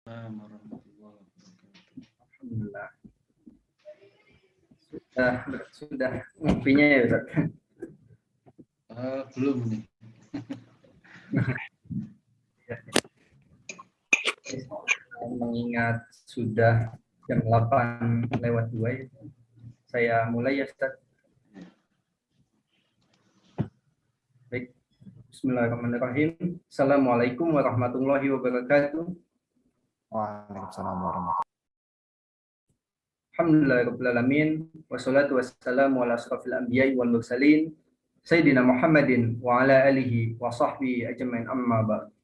Warahmatullahi wabarakatuh. Alhamdulillah. Sudah ngopinya ya Ustaz? Belum nih. Mengingat sudah jam 8:02 ya. Saya mulai ya Ustaz. Baik. Bismillahirrahmanirrahim. Assalamualaikum warahmatullahi wabarakatuh. Waalaikumsalam warahmatullahi. Alhamdulillahirrahmanirrahim. Wassalatu wassalamu ala asrafil anbiya'i wal mursalin Sayyidina Muhammadin wa ala alihi wa sahbihi ajmain, amma ba'd.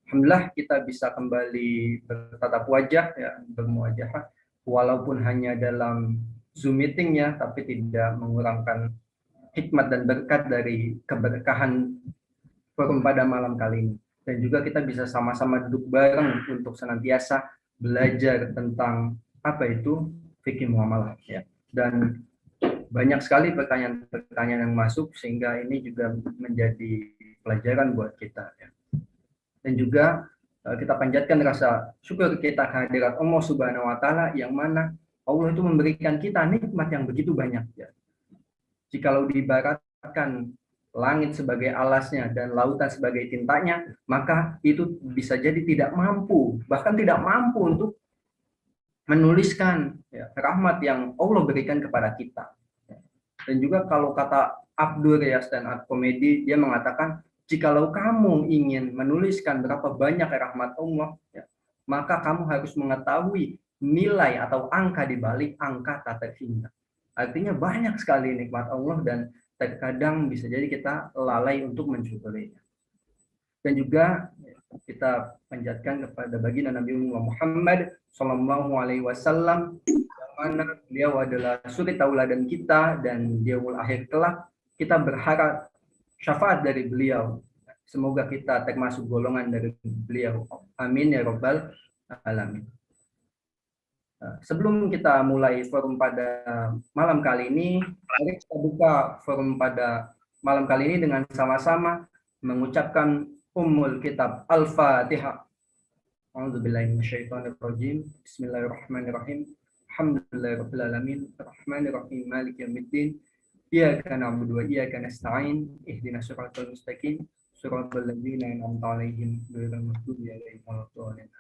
Alhamdulillah kita bisa kembali bertatap wajah ya, bermuajahah walaupun hanya dalam Zoom meeting ya, tapi tidak mengurangkan hikmat dan berkat dari keberkahan forum pada malam kali ini. Dan juga kita bisa sama-sama duduk bareng untuk senantiasa belajar tentang apa itu fikih muamalah ya. Dan banyak sekali pertanyaan-pertanyaan yang masuk sehingga ini juga menjadi pelajaran buat kita ya. Dan juga kita panjatkan rasa syukur kita kehadirat Allah Subhanahu wa taala yang mana Allah itu memberikan kita nikmat yang begitu banyak ya. Jikalau diibaratkan langit sebagai alasnya dan lautan sebagai tintanya, maka itu bisa jadi tidak mampu, bahkan tidak mampu untuk menuliskan ya, rahmat yang Allah berikan kepada kita. Dan juga kalau kata Abdur ya, stand-up komedi, dia mengatakan, jikalau kamu ingin menuliskan berapa banyak rahmat Allah, ya, maka kamu harus mengetahui nilai atau angka di balik angka tak terhingga. Artinya banyak sekali nikmat Allah dan terkadang bisa jadi kita lalai untuk mensyukurinya. Dan juga kita panjatkan kepada baginda Nabi Muhammad Sallallahu Alaihi Wasallam, yang mana beliau adalah suri tauladan kita dan di akhir kelak kita berharap syafaat dari beliau. Semoga kita termasuk golongan dari beliau. Amin ya Rabbal Alamin. Sebelum kita mulai forum pada malam kali ini, mari kita buka forum pada malam kali ini dengan sama-sama mengucapkan Ummul Kitab Al-Fatihah. A'udzubillahi minasyaitonirrajim. Bismillahirrahmanirrahim. Alhamdulillahirabbil alamin. Arrahmanirrahim. Maliki yaumiddin. Iyyaka na'budu wa iyyaka nasta'in. Ihdinas siratal mustaqim. Siratal ladzina an'amta 'alaihim ghairil maghdubi 'alaihim waladdallin.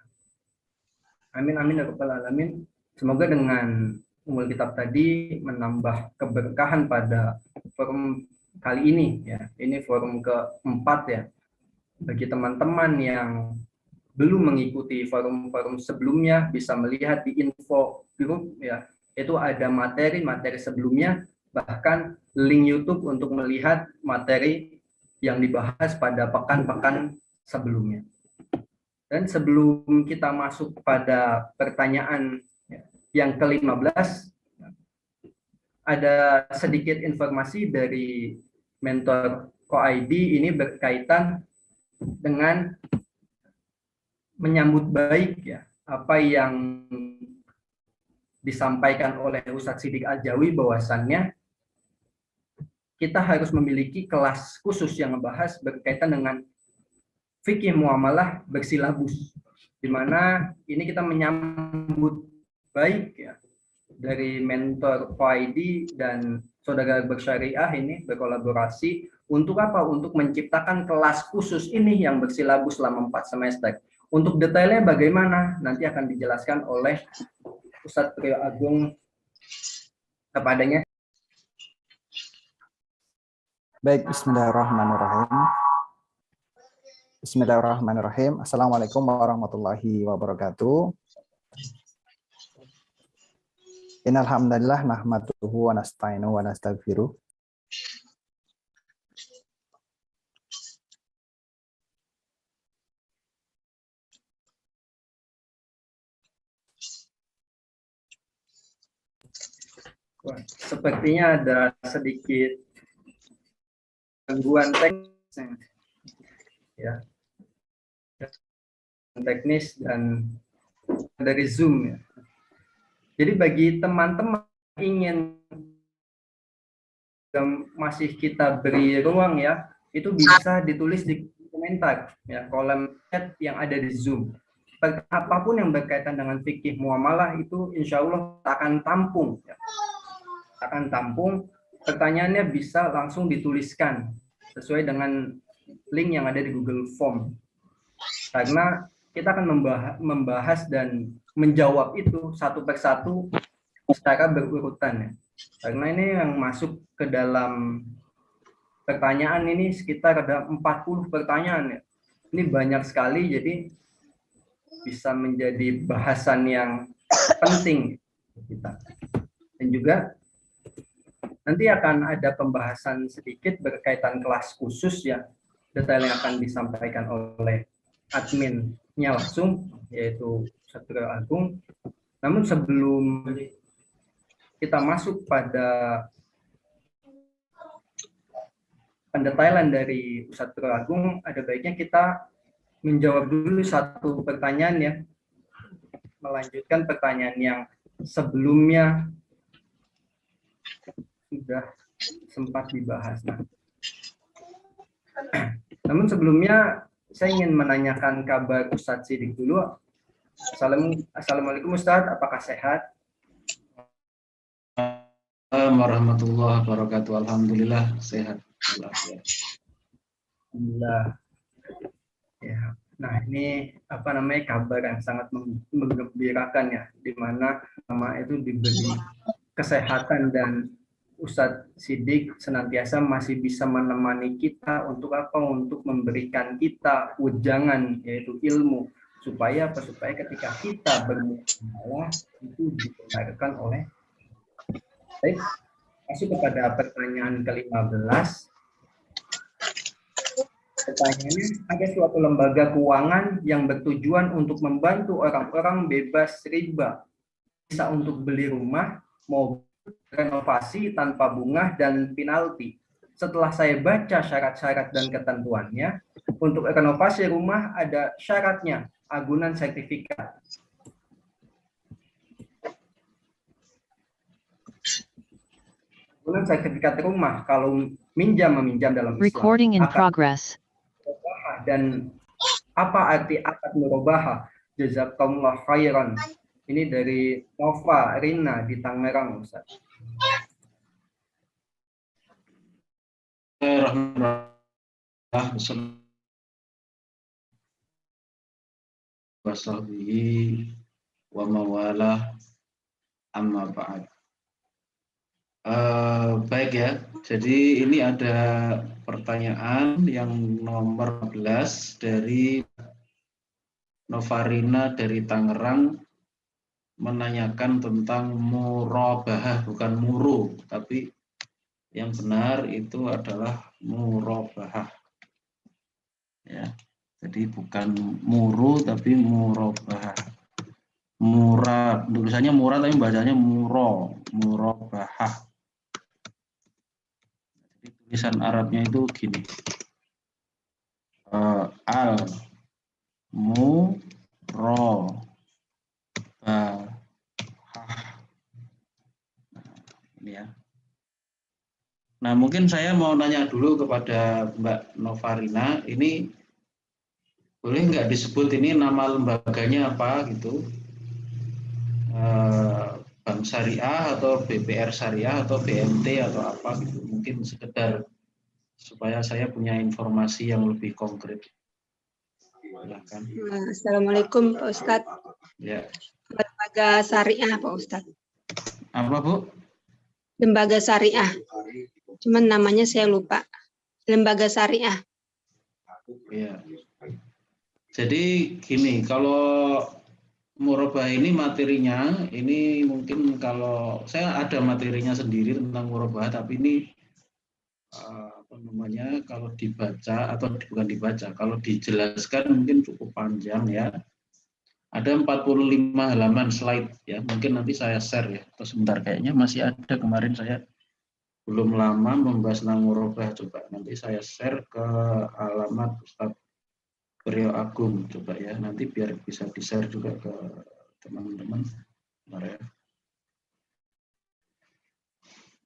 Amin amin ya rabbal alamin. Semoga dengan Ummul Kitab tadi menambah keberkahan pada forum kali ini ya. Ini forum keempat ya. Bagi teman-teman yang belum mengikuti forum-forum sebelumnya bisa melihat di info grup ya. Itu ada materi-materi sebelumnya, bahkan link YouTube untuk melihat materi yang dibahas pada pekan-pekan sebelumnya. Dan sebelum kita masuk pada pertanyaan yang ke-15, ada sedikit informasi dari mentor KoID ini berkaitan dengan menyambut baik ya apa yang disampaikan oleh Ustadz Siddiq Al-Jawi, bahwasannya kita harus memiliki kelas khusus yang membahas berkaitan dengan fikih muamalah bersilabus, di mana ini kita menyambut baik ya dari mentor KoID dan saudara bersyariah ini berkolaborasi untuk apa? Untuk menciptakan kelas khusus ini yang bersilabus selama 4 semester. Untuk detailnya bagaimana nanti akan dijelaskan oleh Ustadz Priyo Agung kepadanya. Baik, bismillahirrahmanirrahim. Bismillahirrahmanirrahim. Assalamualaikum warahmatullahi wabarakatuh. Innal hamdalillah nahmaduhu wa nasta'inuhu wa nastaghfiruh. Wah, sepertinya ada sedikit gangguan teknis ya. Teknis dan dari Zoom ya. Jadi bagi teman-teman ingin masih kita beri ruang ya, itu bisa ditulis di komentar ya, kolom chat yang ada di Zoom. apapun yang berkaitan dengan fikih muamalah itu insya Allah akan tampung, ya. Akan tampung. Pertanyaannya bisa langsung dituliskan sesuai dengan link yang ada di Google Form. Karena kita akan membahas dan menjawab itu satu persatu secara berurutan, ya. Karena ini yang masuk ke dalam pertanyaan ini sekitar ada 40 pertanyaan, ya. Ini banyak sekali, jadi bisa menjadi bahasan yang penting kita. Dan juga nanti akan ada pembahasan sedikit berkaitan kelas khusus, ya. Detail yang akan disampaikan oleh adminnya langsung, yaitu Ustadz Nurul Agung. Namun sebelum kita masuk pada pendetailan dari Ustadz Nurul Agung, ada baiknya kita menjawab dulu satu pertanyaan, ya. Melanjutkan pertanyaan yang sebelumnya sudah sempat dibahas. Namun sebelumnya saya ingin menanyakan kabar Ustadz Siddiq dulu. Assalamualaikum Ustadz, apakah sehat? Warahmatullahi wabarakatuh. Alhamdulillah sehat. Alhamdulillah. Ya. Nah, ini kabar yang sangat menggembirakan, ya, di mana nama itu diberi kesehatan dan Ustadz Siddiq senantiasa masih bisa menemani kita untuk apa? Untuk memberikan kita ujangan, yaitu ilmu, supaya ketika kita bermuamalah itu dibenarkan oleh. Baik, masuk kepada pertanyaan ke-15. Pertanyaannya, ada suatu lembaga keuangan yang bertujuan untuk membantu orang-orang bebas riba, bisa untuk beli rumah, mobil, renovasi tanpa bunga dan penalti. Setelah saya baca syarat-syarat dan ketentuannya, untuk renovasi rumah ada syaratnya, agunan sertifikat. Agunan sertifikat rumah, kalau meminjam dalam Islam. Recording in progress. Dan apa arti akad murabahah? Jazakumullah khairan. Ini dari Nova Rina di Tangerang, Ustaz. Wasahbihi wa mawalah amma ba'd. Baik, ya. Jadi ini ada pertanyaan yang nomor 11 dari Novarina dari Tangerang, menanyakan tentang murabahah, bukan muru, tapi yang benar itu adalah murabahah. Ya. Jadi bukan muru tapi murabahah. Murah, tulisannya murah tapi bacanya murabahah. Tulisan Arabnya itu gini, al murabahah. Ini, ya. Nah, mungkin saya mau nanya dulu kepada Mbak Novarina, ini boleh nggak disebut ini nama lembaganya apa gitu? Bank Syariah atau BPR Syariah atau BMT atau apa gitu, mungkin sekedar supaya saya punya informasi yang lebih konkret. Silakan. Assalamualaikum Pak Ustadz. Ya. Lembaga Syariah Pak Ustadz. Apa, Bu? Lembaga Syariah. Cuman namanya saya lupa. Lembaga Syariah. Ya. Jadi gini, kalau murabahah ini materinya, ini mungkin kalau saya ada materinya sendiri tentang murabahah, tapi ini kalau dibaca atau bukan dibaca, kalau dijelaskan mungkin cukup panjang, ya. Ada 45 halaman slide, ya. Mungkin nanti saya share, ya. Atau sebentar, kayaknya masih ada, kemarin saya belum lama membahas tentang murabahah. Coba nanti saya share ke alamat Ustadz Nurul Agung, coba, ya, nanti biar bisa di-share juga ke teman-teman. Ya.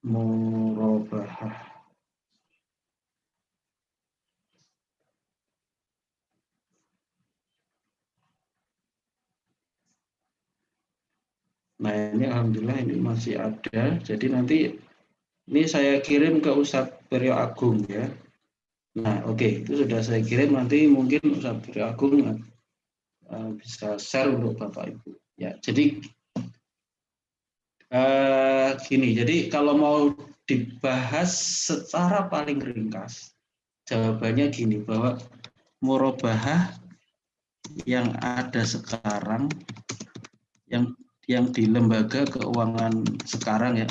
Murabahah. Nah ini alhamdulillah ini masih ada. Jadi nanti ini saya kirim ke Ustadz Priyo Agung ya. Nah oke, itu sudah saya kirim, nanti mungkin Ustadz Priyo Agung bisa share untuk Bapak Ibu. Ya, jadi gini, jadi kalau mau dibahas secara paling ringkas, jawabannya gini, bahwa murabahah yang ada sekarang, yang di lembaga keuangan sekarang ya,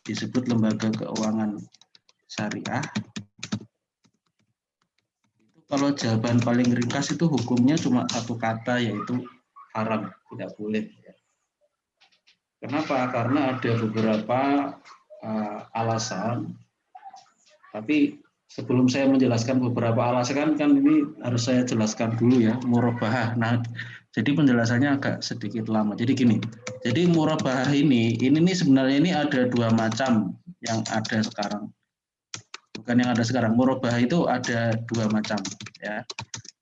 disebut lembaga keuangan syariah. Kalau jawaban paling ringkas itu hukumnya cuma satu kata, yaitu haram, tidak boleh. Kenapa? Karena ada beberapa alasan. Tapi sebelum saya menjelaskan beberapa alasan, kan ini harus saya jelaskan dulu ya, murabahah. Nah, jadi penjelasannya agak sedikit lama. Jadi gini, jadi murabahah ini sebenarnya ini ada dua macam yang ada sekarang. Bukan yang ada sekarang. Murabahah itu ada dua macam ya.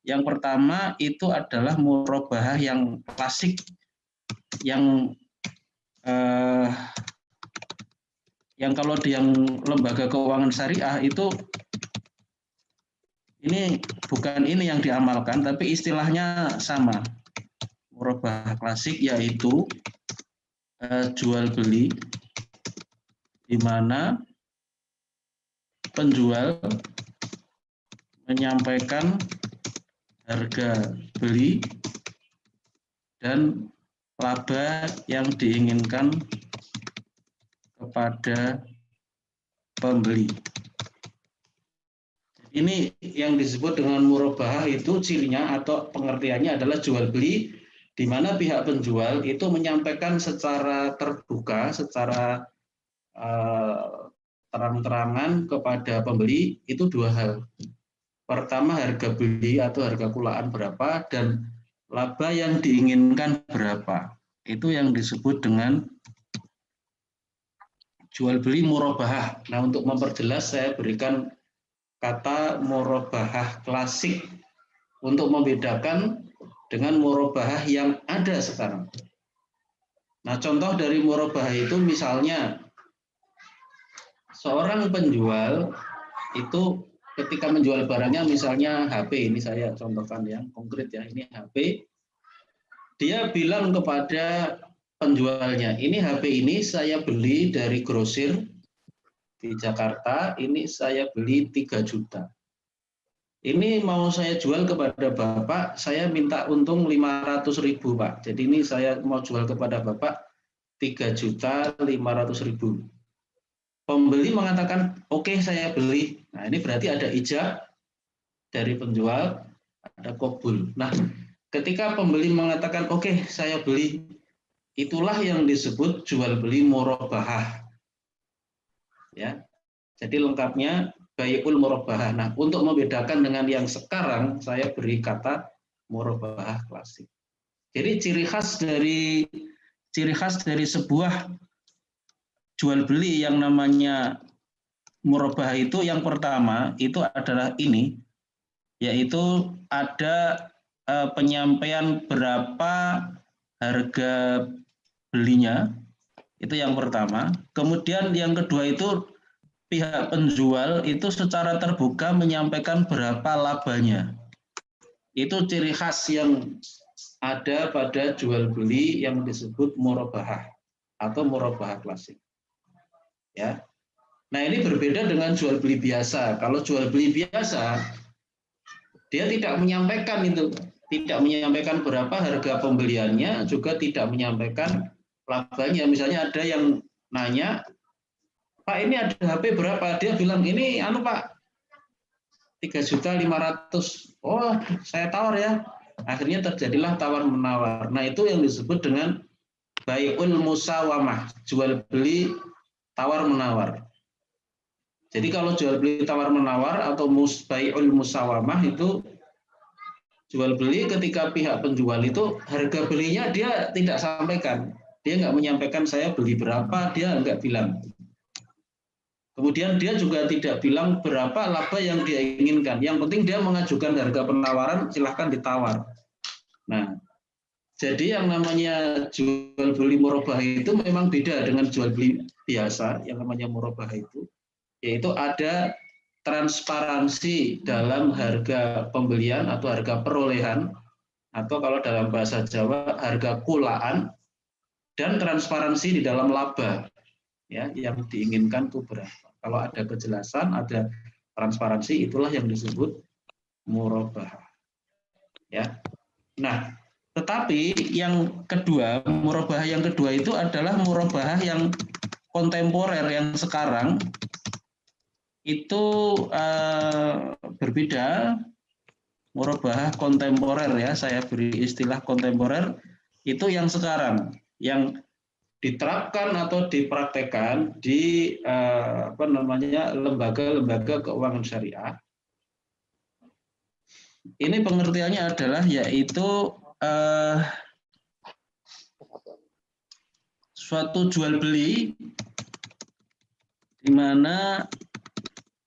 Yang pertama itu adalah murabahah yang klasik, yang kalau di yang lembaga keuangan syariah itu ini bukan ini yang diamalkan, tapi istilahnya sama. Murabahah klasik yaitu jual beli, di mana penjual menyampaikan harga beli dan laba yang diinginkan kepada pembeli. Ini yang disebut dengan murabahah, itu cirinya atau pengertiannya adalah jual beli, di mana pihak penjual itu menyampaikan secara terbuka, secara terang-terangan kepada pembeli itu dua hal. Pertama, harga beli atau harga kulaan berapa, dan laba yang diinginkan berapa. Itu yang disebut dengan jual beli murabahah. Nah, untuk memperjelas saya berikan kata murabahah klasik untuk membedakan dengan murabahah yang ada sekarang. Nah, contoh dari murabahah itu misalnya seorang penjual itu ketika menjual barangnya, misalnya HP, ini saya contohkan yang konkret ya, ini HP, dia bilang kepada penjualnya, ini HP ini saya beli dari grosir di Jakarta, ini saya beli 3 juta. Ini mau saya jual kepada Bapak, saya minta untung 500.000 Pak. Jadi ini saya mau jual kepada Bapak 3.500.000. Pembeli mengatakan, oke, saya beli. Nah, ini berarti ada ijab dari penjual, ada qabul. Nah, ketika pembeli mengatakan, oke, saya beli, itulah yang disebut jual beli murabahah. Ya. Jadi lengkapnya bai'ul murabahah. Nah, untuk membedakan dengan yang sekarang, saya beri kata murabahah klasik. Jadi ciri khas dari sebuah jual beli yang namanya murabahah itu, yang pertama itu adalah ini, yaitu ada penyampaian berapa harga belinya, itu yang pertama. Kemudian yang kedua itu pihak penjual itu secara terbuka menyampaikan berapa labanya. Itu ciri khas yang ada pada jual beli yang disebut murabahah atau murabahah klasik. Ya. Nah, ini berbeda dengan jual beli biasa. Kalau jual beli biasa, dia tidak menyampaikan itu, tidak menyampaikan berapa harga pembeliannya, juga tidak menyampaikan labanya. Misalnya ada yang nanya, Pak, ini ada HP berapa? Dia bilang, ini Pak, 3.500.000. Oh, saya tawar ya. Akhirnya terjadilah tawar-menawar. Nah, itu yang disebut dengan bai'ul musawamah, jual beli tawar-menawar. Jadi kalau jual beli tawar-menawar atau bai'ul musawamah itu jual beli ketika pihak penjual itu harga belinya dia tidak sampaikan. Dia nggak menyampaikan saya beli berapa, dia nggak bilang. Kemudian dia juga tidak bilang berapa laba yang dia inginkan. Yang penting dia mengajukan harga penawaran, silahkan ditawar. Nah, Jadi yang namanya jual beli murabahah itu memang beda dengan jual beli biasa. Yang namanya murabahah itu yaitu ada transparansi dalam harga pembelian atau harga perolehan, atau kalau dalam bahasa Jawa harga kulaan, dan transparansi di dalam laba, ya, yang diinginkan itu berapa. Kalau ada kejelasan, ada transparansi, itulah yang disebut murabahah. Ya. Nah, tetapi yang kedua, murabahah yang kedua itu adalah murabahah yang kontemporer, yang sekarang itu berbeda. Murabahah kontemporer, ya, saya beri istilah kontemporer, itu yang sekarang, yang diterapkan atau dipraktekkan di lembaga-lembaga keuangan syariah. Ini pengertiannya adalah yaitu suatu jual beli di mana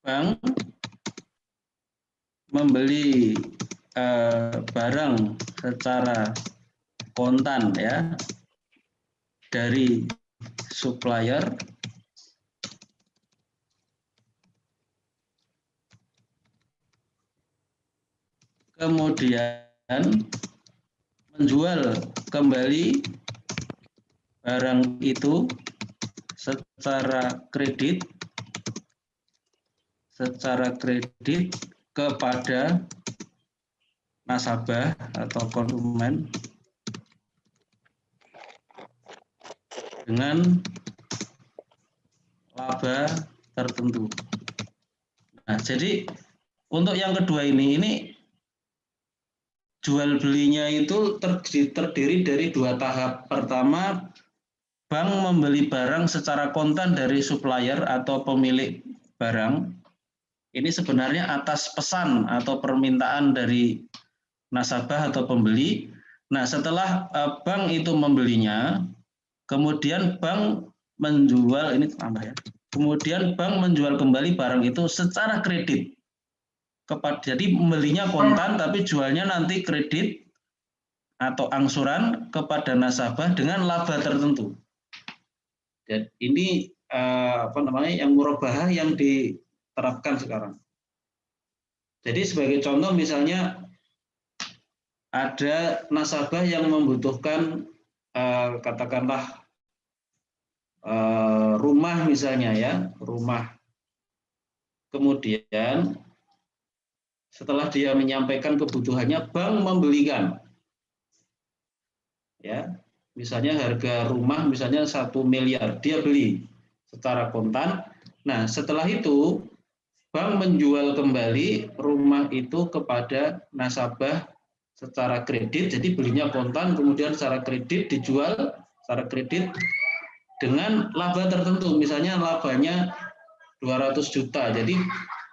bank membeli barang secara kontan, ya, dari supplier, kemudian menjual kembali barang itu secara kredit kepada nasabah atau konsumen dengan laba tertentu. Nah, jadi untuk yang kedua ini jual belinya itu terdiri dari dua tahap. Pertama, bank membeli barang secara kontan dari supplier atau pemilik barang. Ini sebenarnya atas pesan atau permintaan dari nasabah atau pembeli. Nah, setelah bank itu membelinya, kemudian bank menjual, ini tambah ya. Kemudian bank menjual kembali barang itu secara kredit. Jadi membelinya kontan tapi jualnya nanti kredit atau angsuran kepada nasabah dengan laba tertentu. Dan ini yang murabahah yang diterapkan sekarang. Jadi sebagai contoh misalnya ada nasabah yang membutuhkan katakanlah rumah misalnya, ya, rumah. Kemudian setelah dia menyampaikan kebutuhannya, bank membelikan. Ya, misalnya harga rumah misalnya 1 miliar, dia beli secara kontan. Nah, setelah itu bank menjual kembali rumah itu kepada nasabah secara kredit, jadi belinya kontan, kemudian secara kredit dijual secara kredit dengan laba tertentu, misalnya labanya 200 juta, jadi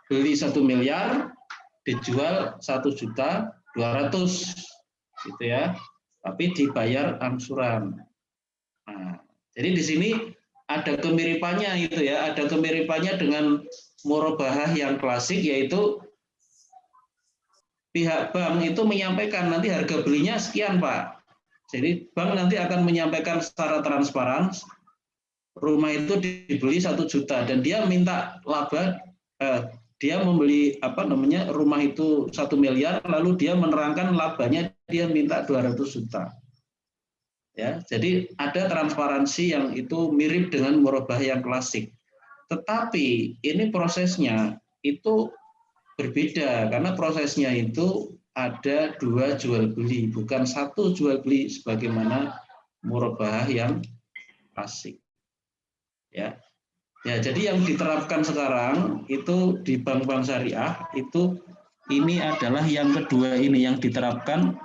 beli 1 miliar, dijual 1.200.000, gitu ya, tapi dibayar angsuran. Nah, jadi di sini ada kemiripannya itu, ya, ada kemiripannya dengan murabahah yang klasik, yaitu pihak bank itu menyampaikan nanti harga belinya sekian, Pak. Jadi bank nanti akan menyampaikan secara transparan rumah itu dibeli 1 juta dan dia minta laba, dia membeli rumah itu 1 miliar, lalu dia menerangkan labanya dia minta 200 juta. Ya, jadi ada transparansi yang itu mirip dengan murabahah yang klasik. Tetapi ini prosesnya itu berbeda karena prosesnya itu ada 2 jual beli, bukan 1 jual beli sebagaimana murabahah yang klasik. Ya. Ya, jadi yang diterapkan sekarang itu di bank-bank syariah itu ini adalah yang kedua ini yang diterapkan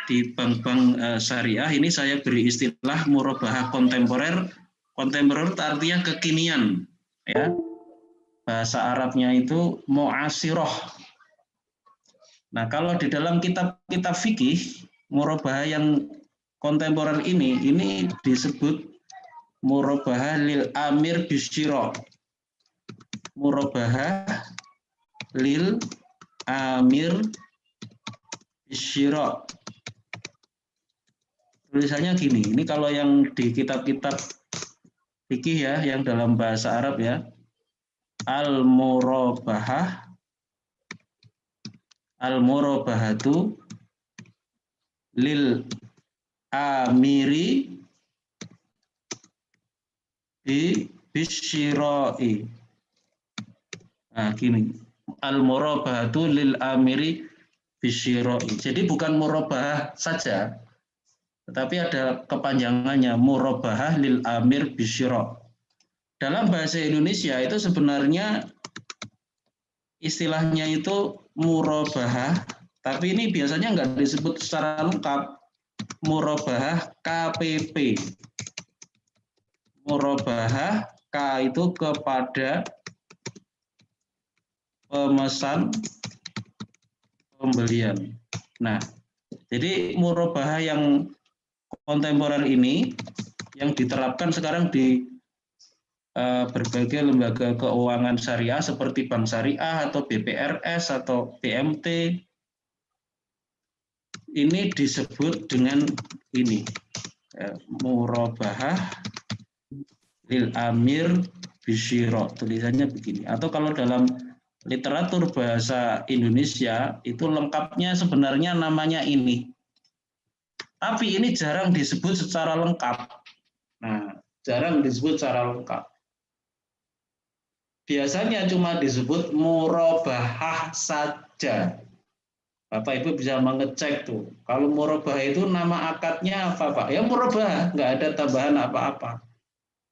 di bank-bank syariah. Ini saya beri istilah murabahah kontemporer. Kontemporer itu artinya kekinian, ya. Bahasa Arabnya itu mu'asirah. Nah, kalau di dalam kitab-kitab fikih, murabahah yang kontemporer ini disebut murabahah lil amir bisyira. Murabahah lil amir bisyira. tulisannya gini. Ini kalau yang di kitab-kitab fikih ya, yang dalam bahasa Arab ya. Al-murabahatu lil amiri bisyira'i. Nah, gini. Al-murabahatu lil amiri bisyira'i. Jadi bukan murabahah saja, tetapi ada kepanjangannya murabahah lil amir bisyira'. Dalam bahasa Indonesia itu sebenarnya istilahnya itu murabahah, tapi ini biasanya nggak disebut secara lengkap. Murabahah KPP. Murabahah K itu kepada pemesan pembelian. Nah, jadi murabahah yang kontemporer ini yang diterapkan sekarang di berbagai lembaga keuangan syariah seperti Bank Syariah atau BPRS atau BMT, ini disebut dengan ini, murabahah lil amir bisyira, tulisannya begini. Atau kalau dalam literatur bahasa Indonesia itu lengkapnya sebenarnya namanya ini, tapi ini jarang disebut secara lengkap. Nah, jarang disebut secara lengkap. Biasanya cuma disebut murabahah saja. Bapak Ibu bisa mengecek tuh. Kalau murabahah itu nama akadnya apa, Pak? Ya murabahah, nggak ada tambahan apa-apa.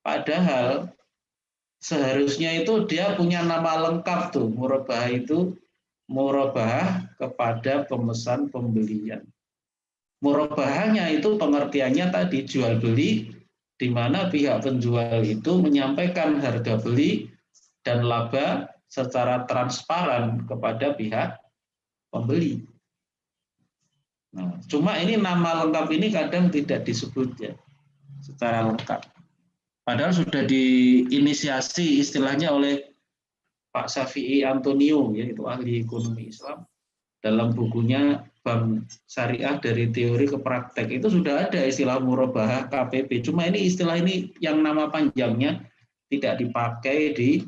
Padahal seharusnya itu dia punya nama lengkap tuh. Murabahah itu murabahah kepada pemesan pembelian. Murabahahnya itu pengertiannya tadi jual beli, di mana pihak penjual itu menyampaikan harga beli dan laba secara transparan kepada pihak pembeli. Nah, cuma ini nama lengkap ini kadang tidak disebut ya secara lengkap. Padahal sudah diinisiasi istilahnya oleh Pak Syafi'i Antonio, yaitu ahli ekonomi Islam, dalam bukunya Bank Syariah dari Teori ke Praktek. Itu sudah ada istilah murabahah KPP. Cuma ini istilah ini yang nama panjangnya tidak dipakai di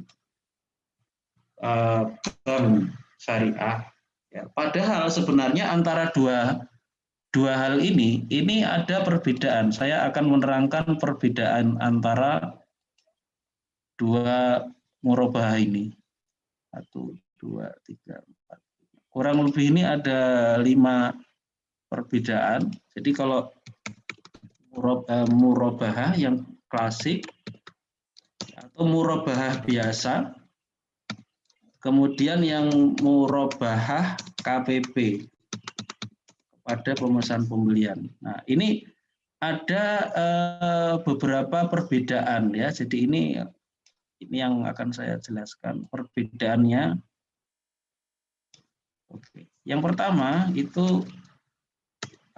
Bank Syariah. Ya, padahal sebenarnya antara dua hal ini ada perbedaan. Saya akan menerangkan perbedaan antara dua murabahah ini. 1, 2, 3, 4. Kurang lebih ini ada 5 perbedaan. Jadi kalau murabahah yang klasik atau murabahah biasa, kemudian yang murabahah KPP kepada pemesan pembelian. Nah, ini ada beberapa perbedaan ya. Jadi ini yang akan saya jelaskan perbedaannya. Oke. Yang pertama itu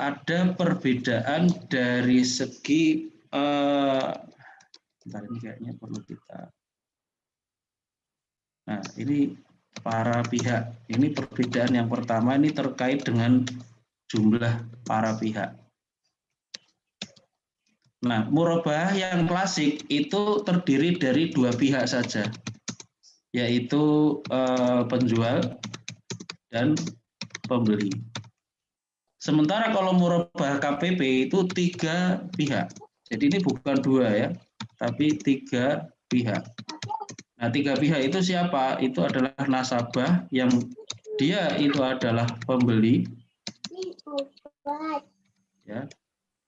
ada perbedaan dari segi bentar, ini kayaknya perlu kita. Nah, ini para pihak. Ini perbedaan yang pertama ini terkait dengan jumlah para pihak. Nah, murabahah yang klasik itu terdiri dari 2 pihak saja, yaitu penjual dan pembeli. Sementara kalau murabahah KPP itu 3 pihak. Jadi ini bukan 2 ya, tapi 3 pihak. Nah, 3 pihak itu siapa? Itu adalah nasabah yang dia itu adalah pembeli. Ya.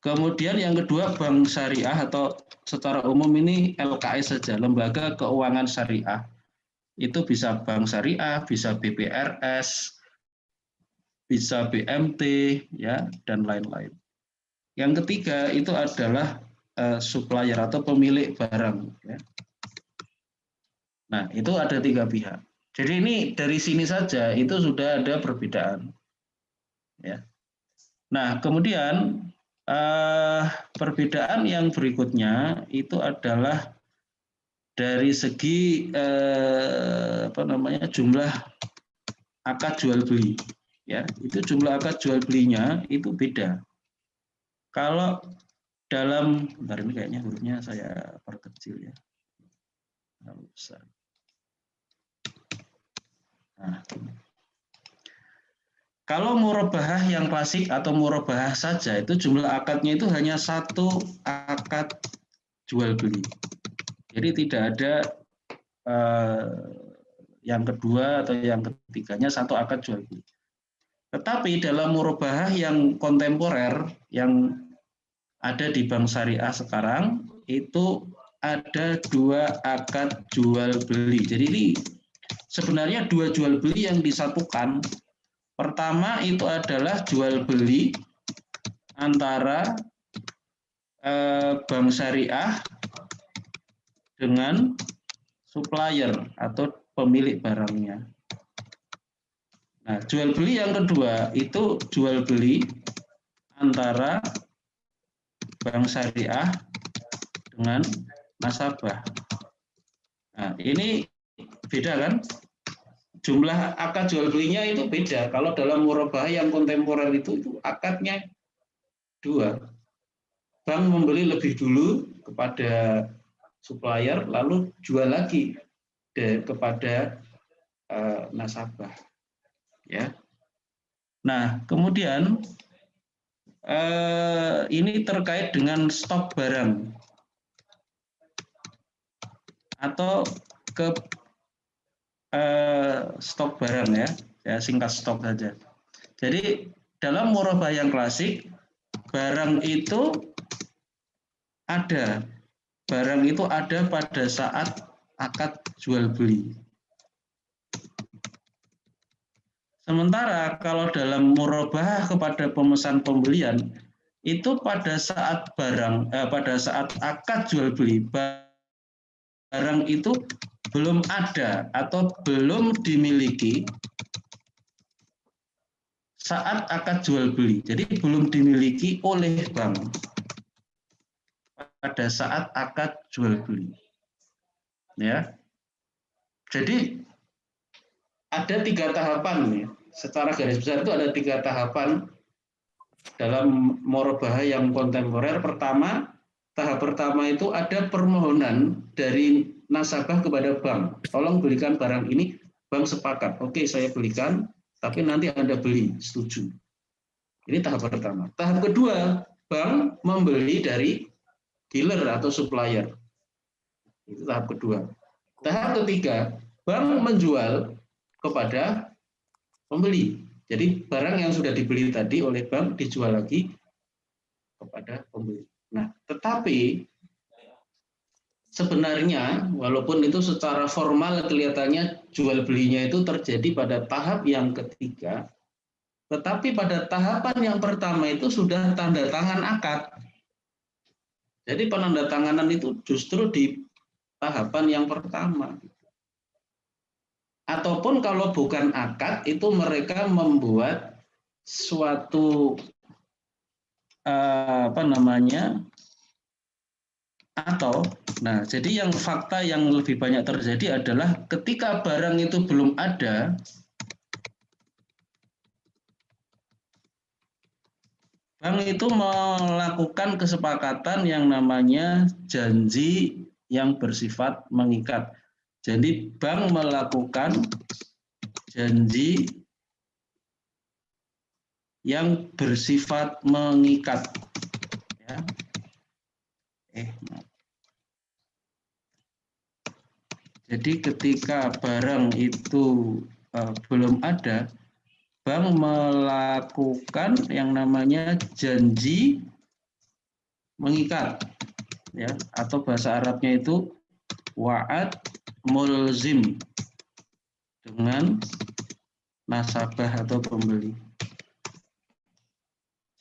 Kemudian yang kedua bank syariah atau secara umum ini LKS saja, lembaga keuangan syariah. Itu bisa bank syariah, bisa BPRS, bisa BMT, ya, dan lain-lain. Yang ketiga itu adalah supplier atau pemilik barang. Ya. Nah, itu ada 3 pihak. Jadi ini dari sini saja itu sudah ada perbedaan. Ya. Nah, kemudian perbedaan yang berikutnya itu adalah dari segi jumlah akad jual beli. Ya, itu jumlah akad jual belinya itu beda. Kalau dalam, bentar ini kayaknya hurufnya saya perkecil ya. Terlalu besar. Nah, kalau murabahah yang klasik atau murabahah saja itu jumlah akadnya itu hanya satu akad jual beli. Jadi tidak ada yang kedua atau yang ketiganya satu akad jual beli. Tetapi dalam murabahah yang kontemporer yang ada di bank syariah sekarang itu ada dua akad jual beli. Jadi ini sebenarnya dua jual beli yang disatukan. Pertama itu adalah jual beli antara bank syariah dengan supplier atau pemilik barangnya. Nah, jual beli yang kedua itu jual beli antara bank syariah dengan nasabah. Nah, ini beda kan? Jumlah akad jual belinya itu beda. Kalau dalam murabahah yang kontemporer itu akadnya dua. Bank membeli lebih dulu kepada supplier, lalu jual lagi kepada nasabah. Ya. Nah, kemudian ini terkait dengan stok barang atau stok barang ya, singkat stok saja. Jadi dalam murabahah yang klasik barang itu ada pada saat akad jual beli. Sementara kalau dalam murabahah kepada pemesan pembelian itu pada saat akad jual beli barang itu belum ada atau belum dimiliki saat akad jual beli. Jadi belum dimiliki oleh bank pada saat akad jual beli. Ya. Jadi ada 3 tahapan ya. Secara garis besar itu ada 3 tahapan dalam murabahah yang kontemporer. Tahap pertama itu ada permohonan dari nasabah kepada bank. Tolong belikan barang ini, bank sepakat. Oke, saya belikan, tapi nanti Anda beli, setuju. Ini tahap pertama. Tahap kedua, bank membeli dari dealer atau supplier. Itu tahap kedua. Tahap ketiga, bank menjual kepada pembeli. Jadi barang yang sudah dibeli tadi oleh bank dijual lagi kepada pembeli. Nah, tetapi sebenarnya walaupun itu secara formal kelihatannya jual belinya itu terjadi pada tahap yang ketiga, tetapi pada tahapan yang pertama itu sudah tanda tangan akad. Jadi penandatanganan itu justru di tahapan yang pertama. Ataupun kalau bukan akad, itu mereka membuat suatu jadi yang fakta yang lebih banyak terjadi adalah ketika barang itu belum ada, bank itu melakukan kesepakatan yang namanya janji yang bersifat mengikat. Jadi bank melakukan janji yang bersifat mengikat. Ya. Jadi ketika barang itu belum ada, bank melakukan yang namanya janji mengikat, ya, atau bahasa Arabnya itu wa'ad mulzim dengan nasabah atau pembeli.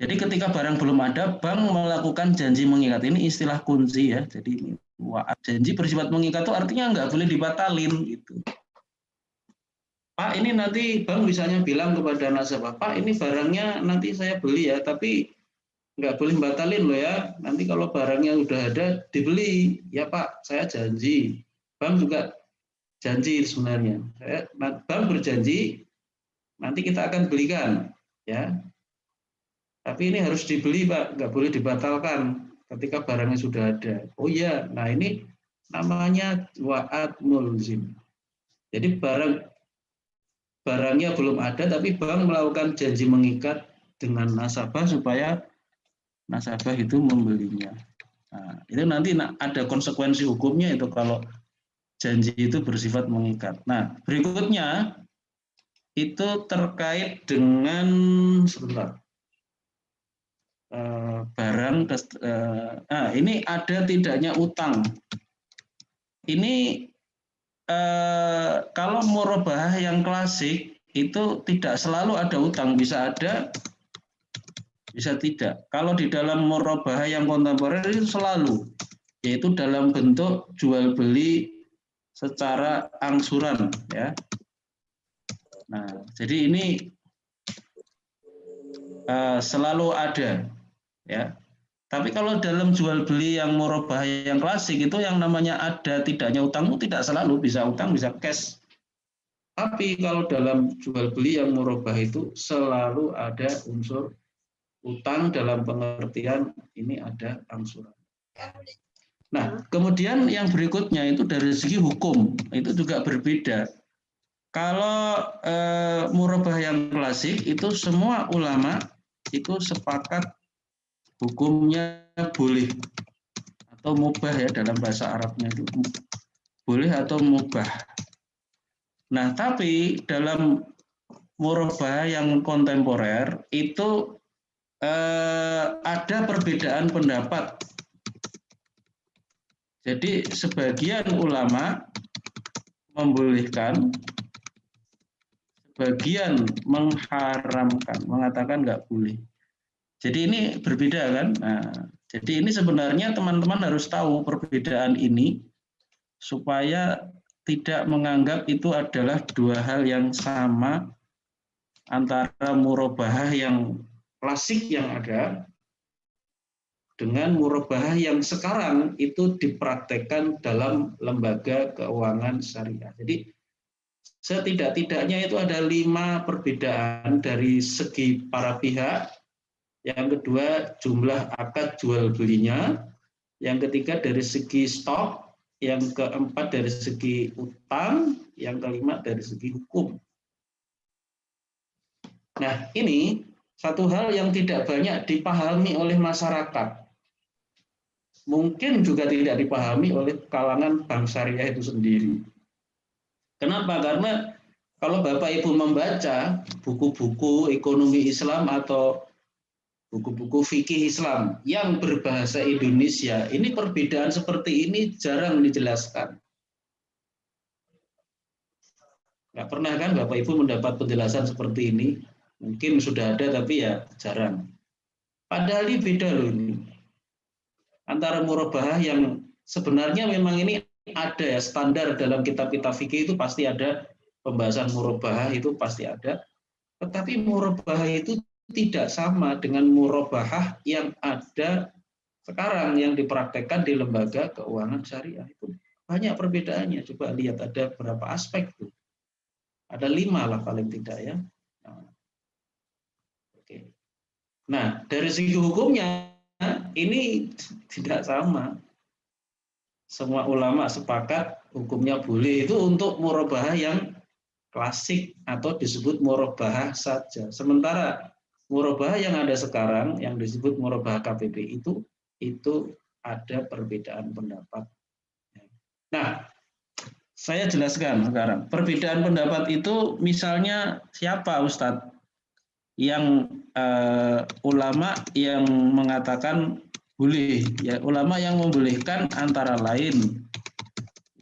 Jadi ketika barang belum ada, bank melakukan janji mengikat. Ini istilah kunci ya. Jadi janji bersifat mengikat itu artinya nggak boleh dibatalin gitu. Pak, ini nanti bank misalnya bilang kepada nasabah, Pak, ini barangnya nanti saya beli ya, tapi nggak boleh batalin loh ya. Nanti kalau barangnya udah ada dibeli, ya Pak, saya janji. Bank juga janji sebenarnya. Bank berjanji nanti kita akan belikan, ya. Tapi ini harus dibeli, Pak, nggak boleh dibatalkan ketika barangnya sudah ada. Oh iya, nah ini namanya wa'ad mulzim. Jadi barangnya belum ada, tapi bank melakukan janji mengikat dengan nasabah supaya nasabah itu membelinya. Nah, itu nanti ada konsekuensi hukumnya itu kalau janji itu bersifat mengikat. Nah, berikutnya itu terkait dengan barang. Ini ada tidaknya utang. Ini kalau murabahah yang klasik itu tidak selalu ada utang, bisa ada, bisa tidak. Kalau di dalam murabahah yang kontemporer itu selalu, yaitu dalam bentuk jual beli secara angsuran, ya. Nah, jadi ini selalu ada, ya. Tapi kalau dalam jual beli yang murabahah yang klasik itu yang namanya ada tidaknya utang itu tidak selalu, bisa utang, bisa cash. Tapi kalau dalam jual beli yang murabahah itu selalu ada unsur utang dalam pengertian ini ada angsuran. Nah, kemudian yang berikutnya itu dari segi hukum itu juga berbeda. Kalau murabahah yang klasik itu semua ulama itu sepakat hukumnya boleh atau mubah, ya, dalam bahasa Arabnya itu boleh atau mubah. Nah, tapi dalam murabahah yang kontemporer itu ada perbedaan pendapat. Jadi sebagian ulama membolehkan, sebagian mengharamkan, mengatakan nggak boleh. Jadi ini berbeda kan? Nah, jadi ini sebenarnya teman-teman harus tahu perbedaan ini supaya tidak menganggap itu adalah dua hal yang sama antara murabahah yang klasik yang ada dengan murabahah yang sekarang itu dipraktekkan dalam lembaga keuangan syariah. Jadi setidak-tidaknya itu ada 5 perbedaan dari segi para pihak. Yang kedua, jumlah akad jual belinya. Yang ketiga, dari segi stok. Yang keempat, dari segi utang. Yang kelima, dari segi hukum. Nah, ini satu hal yang tidak banyak dipahami oleh masyarakat. Mungkin juga tidak dipahami oleh kalangan bank syariah itu sendiri. Kenapa? Karena kalau Bapak Ibu membaca buku-buku ekonomi Islam atau buku-buku fikih Islam yang berbahasa Indonesia, ini perbedaan seperti ini jarang dijelaskan. Nggak pernah kan Bapak Ibu mendapat penjelasan seperti ini? Mungkin sudah ada tapi ya jarang. Padahal ini beda loh ini. Antara murabahah yang sebenarnya memang ini ada ya standar dalam kitab-kitab fikih itu pasti ada pembahasan murabahah itu pasti ada. Tetapi murabahah itu tidak sama dengan murabahah yang ada sekarang yang dipraktekkan di lembaga keuangan syariah itu banyak perbedaannya. Coba lihat ada berapa aspek tuh. Ada 5 lah paling tidak ya. Oke. Nah, dari segi hukumnya ini tidak sama. Semua ulama sepakat hukumnya boleh itu untuk murabahah yang klasik atau disebut murabahah saja. Sementara murabahah yang ada sekarang yang disebut murabahah KPP itu ada perbedaan pendapat. Nah, saya jelaskan sekarang. Perbedaan pendapat itu misalnya siapa Ustadz? Yang ulama yang mengatakan boleh, ya ulama yang membolehkan antara lain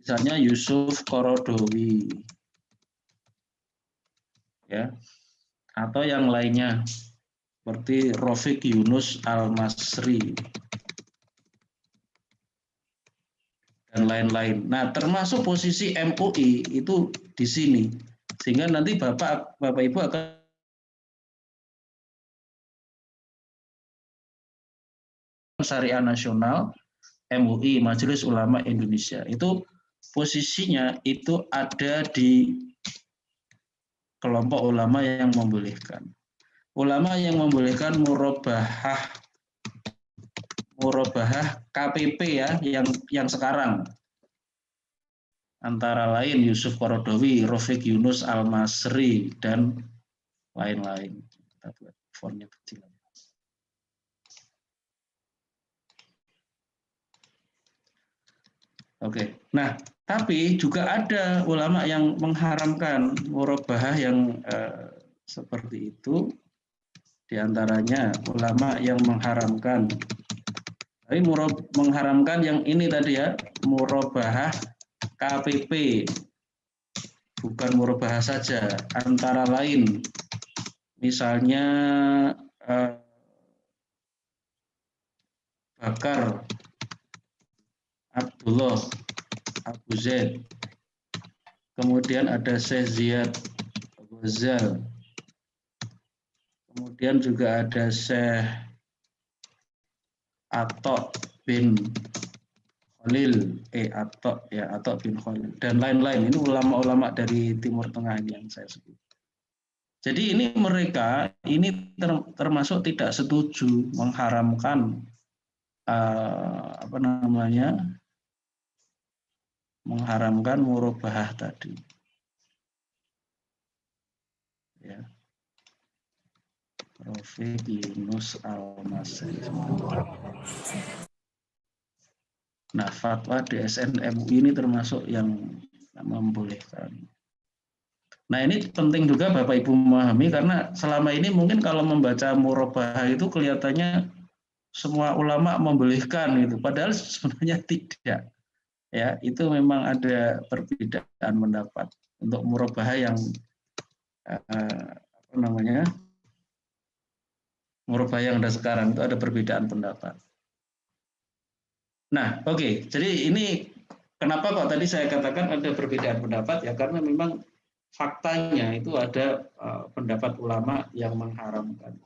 misalnya Yusuf Qaradawi, ya, atau yang lainnya seperti Rafiq Yunus Al-Masri dan lain-lain. Nah, termasuk posisi MUI itu di sini, sehingga nanti Bapak Ibu akan Syariah Nasional MUI, Majelis Ulama Indonesia, itu posisinya itu ada di kelompok ulama yang membolehkan. ulama yang membolehkan murabahah KPP ya, yang sekarang. Antara lain Yusuf Qaradawi, Rafiq Yunus Al-Masri, dan lain-lain. Kita buat fontnya kecil. Oke, nah tapi juga ada ulama yang mengharamkan murabahah yang seperti itu. Di antaranya ulama yang mengharamkan, tapi mengharamkan yang ini tadi ya, murabahah KPP, bukan murabahah saja. Antara lain, misalnya Bakar Abdullah Abu Zaid, kemudian ada Syekh Ziyad Ghazal, kemudian juga ada Syekh Atok bin Khalil, Atok bin Khalil, dan lain-lain. Ini ulama-ulama dari Timur Tengah yang saya sebut. Jadi ini mereka ini termasuk tidak setuju mengharamkan mengharamkan murabahah tadi. Ya. Rafiq Yunus Al-Masri. Nah, fatwa DSN MUI ini termasuk yang membolehkan. Nah, ini penting juga Bapak Ibu memahami, karena selama ini mungkin kalau membaca murabahah itu kelihatannya semua ulama membolehkan gitu, padahal sebenarnya tidak. Ya, itu memang ada perbedaan pendapat untuk murabahah yang murabahah yang ada sekarang, itu ada perbedaan pendapat. Nah, oke. Jadi ini kenapa kok tadi saya katakan ada perbedaan pendapat ya, karena memang faktanya itu ada pendapat ulama yang mengharamkan.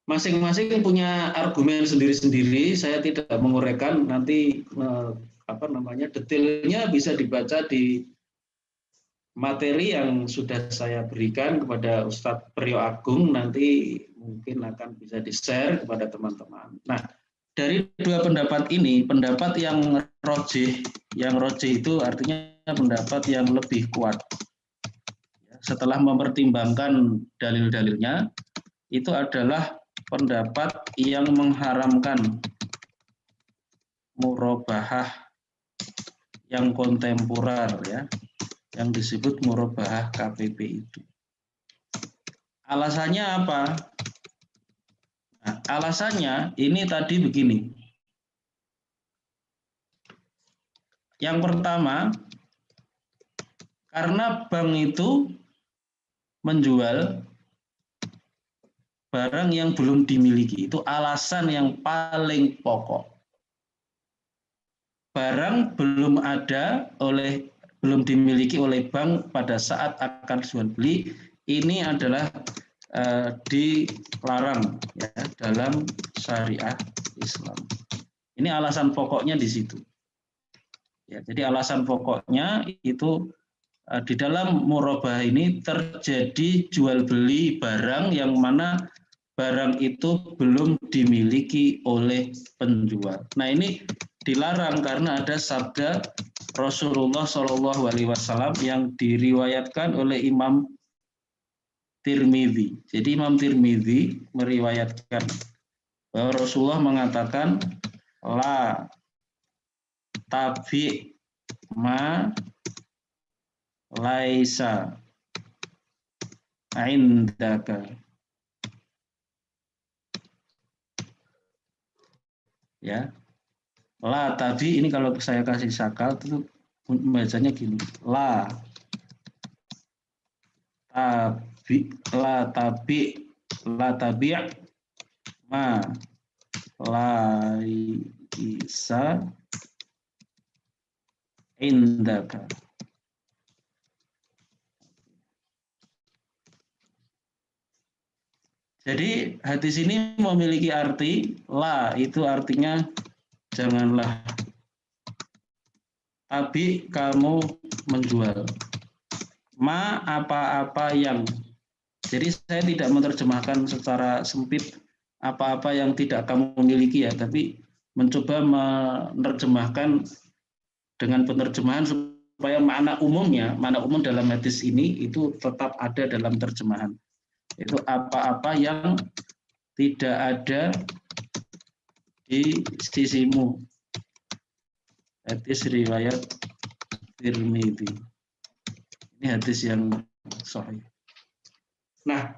Masing-masing punya argumen sendiri-sendiri. Saya tidak menguraikan, nanti detailnya bisa dibaca di materi yang sudah saya berikan kepada Ustadz Priyo Agung, nanti mungkin akan bisa di-share kepada teman-teman. Nah, dari dua pendapat ini, pendapat yang rojih itu artinya pendapat yang lebih kuat. Setelah mempertimbangkan dalil-dalilnya, itu adalah pendapat yang mengharamkan murabahah yang kontemporer ya, yang disebut murabahah KPP itu. Alasannya apa? Nah, alasannya ini tadi begini. Yang pertama, karena bank itu menjual barang yang belum dimiliki. Itu alasan yang paling pokok. Barang belum dimiliki oleh bank pada saat akan jual beli, ini adalah dilarang ya, dalam syariah Islam. Ini alasan pokoknya di situ. Ya, jadi alasan pokoknya itu di dalam murabahah ini terjadi jual beli barang yang mana barang itu belum dimiliki oleh penjual. Nah, ini dilarang karena ada sabda Rasulullah SAW yang diriwayatkan oleh Imam Tirmidzi. Jadi Imam Tirmidzi meriwayatkan bahwa Rasulullah mengatakan la tabi ma laisa indaka. Ya. La tadi ini kalau saya kasih sakal itu bacanya gini. La tabi ma laisa indaka. Jadi hadis ini memiliki arti la, itu artinya janganlah, tapi kamu menjual. Ma apa-apa yang, Jadi saya tidak menerjemahkan secara sempit apa-apa yang tidak kamu miliki ya, tapi mencoba menerjemahkan dengan penerjemahan supaya makna umum dalam hadis ini itu tetap ada dalam terjemahan. Itu apa-apa yang tidak ada di sisimu. Hadis riwayat Tirmidzi. Ini hadis yang sahih. Nah,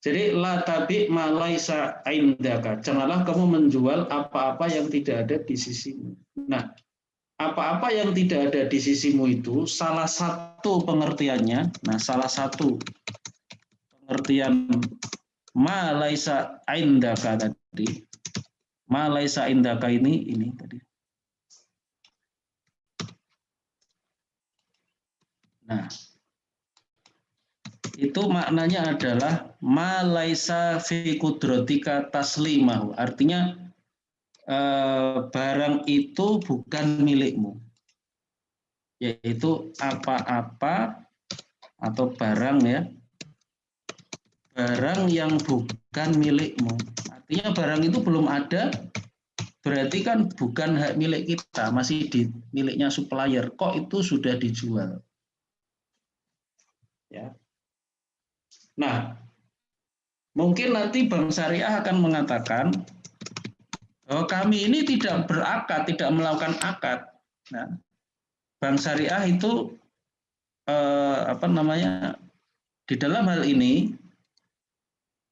jadi la tabi ma laisa indaka. Janganlah kamu menjual apa-apa yang tidak ada di sisimu. Nah, apa-apa yang tidak ada di sisimu itu salah satu pengertiannya, salah satu pengertian ma laisa indaka tadi. Ma laisa indaka ini tadi. Nah, itu maknanya adalah ma laisa fi qudratika taslimahu. Artinya barang itu bukan milikmu. Yaitu apa-apa atau barang ya. Barang yang bukan milikmu. Artinya barang itu belum ada, berarti kan bukan hak milik kita, masih di miliknya supplier. Kok itu sudah dijual? Ya. Nah, mungkin nanti Bank Syariah akan mengatakan bahwa kami ini tidak berakad, tidak melakukan akad. Nah, Bank Syariah itu di dalam hal ini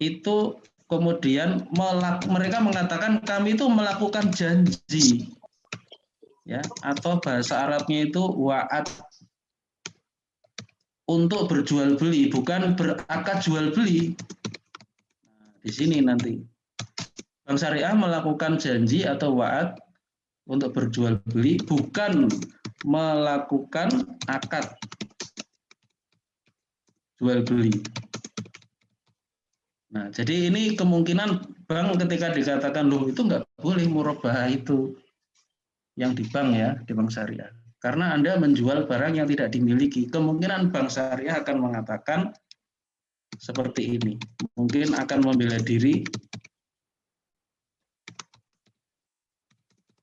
itu kemudian mereka mengatakan kami itu melakukan janji, ya, atau bahasa Arabnya itu wa'ad, untuk berjual beli, bukan berakad jual beli. Nah, di sini nanti Bank Syariah melakukan janji atau wa'ad untuk berjual beli, bukan melakukan akad jual beli. Nah, jadi ini kemungkinan bank ketika dikatakan loh itu nggak boleh murabahah itu yang di bank ya, di Bank Syariah. Karena Anda menjual barang yang tidak dimiliki, kemungkinan Bank Syariah akan mengatakan seperti ini. Mungkin akan membela diri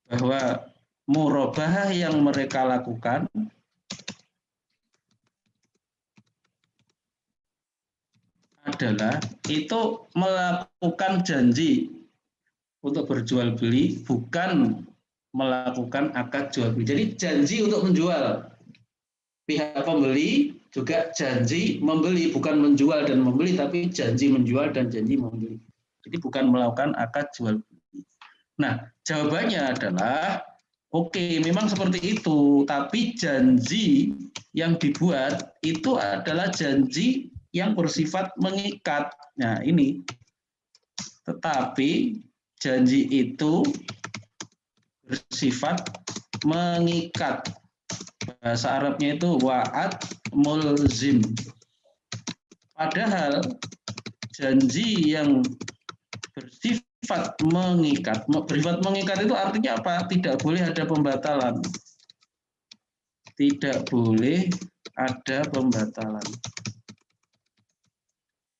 bahwa murabahah yang mereka lakukan adalah itu melakukan janji untuk berjual beli, bukan melakukan akad jual beli. Jadi janji untuk menjual. Pihak pembeli juga janji membeli, bukan menjual dan membeli, tapi janji menjual dan janji membeli. Jadi bukan melakukan akad jual beli. Nah, jawabannya adalah oke, memang seperti itu, tapi janji yang dibuat itu adalah janji yang bersifat mengikat. Nah, ini. Tetapi janji itu bersifat mengikat. Bahasa Arabnya itu wa'ad mulzim. Padahal janji yang bersifat mengikat itu artinya apa? Tidak boleh ada pembatalan. Tidak boleh ada pembatalan.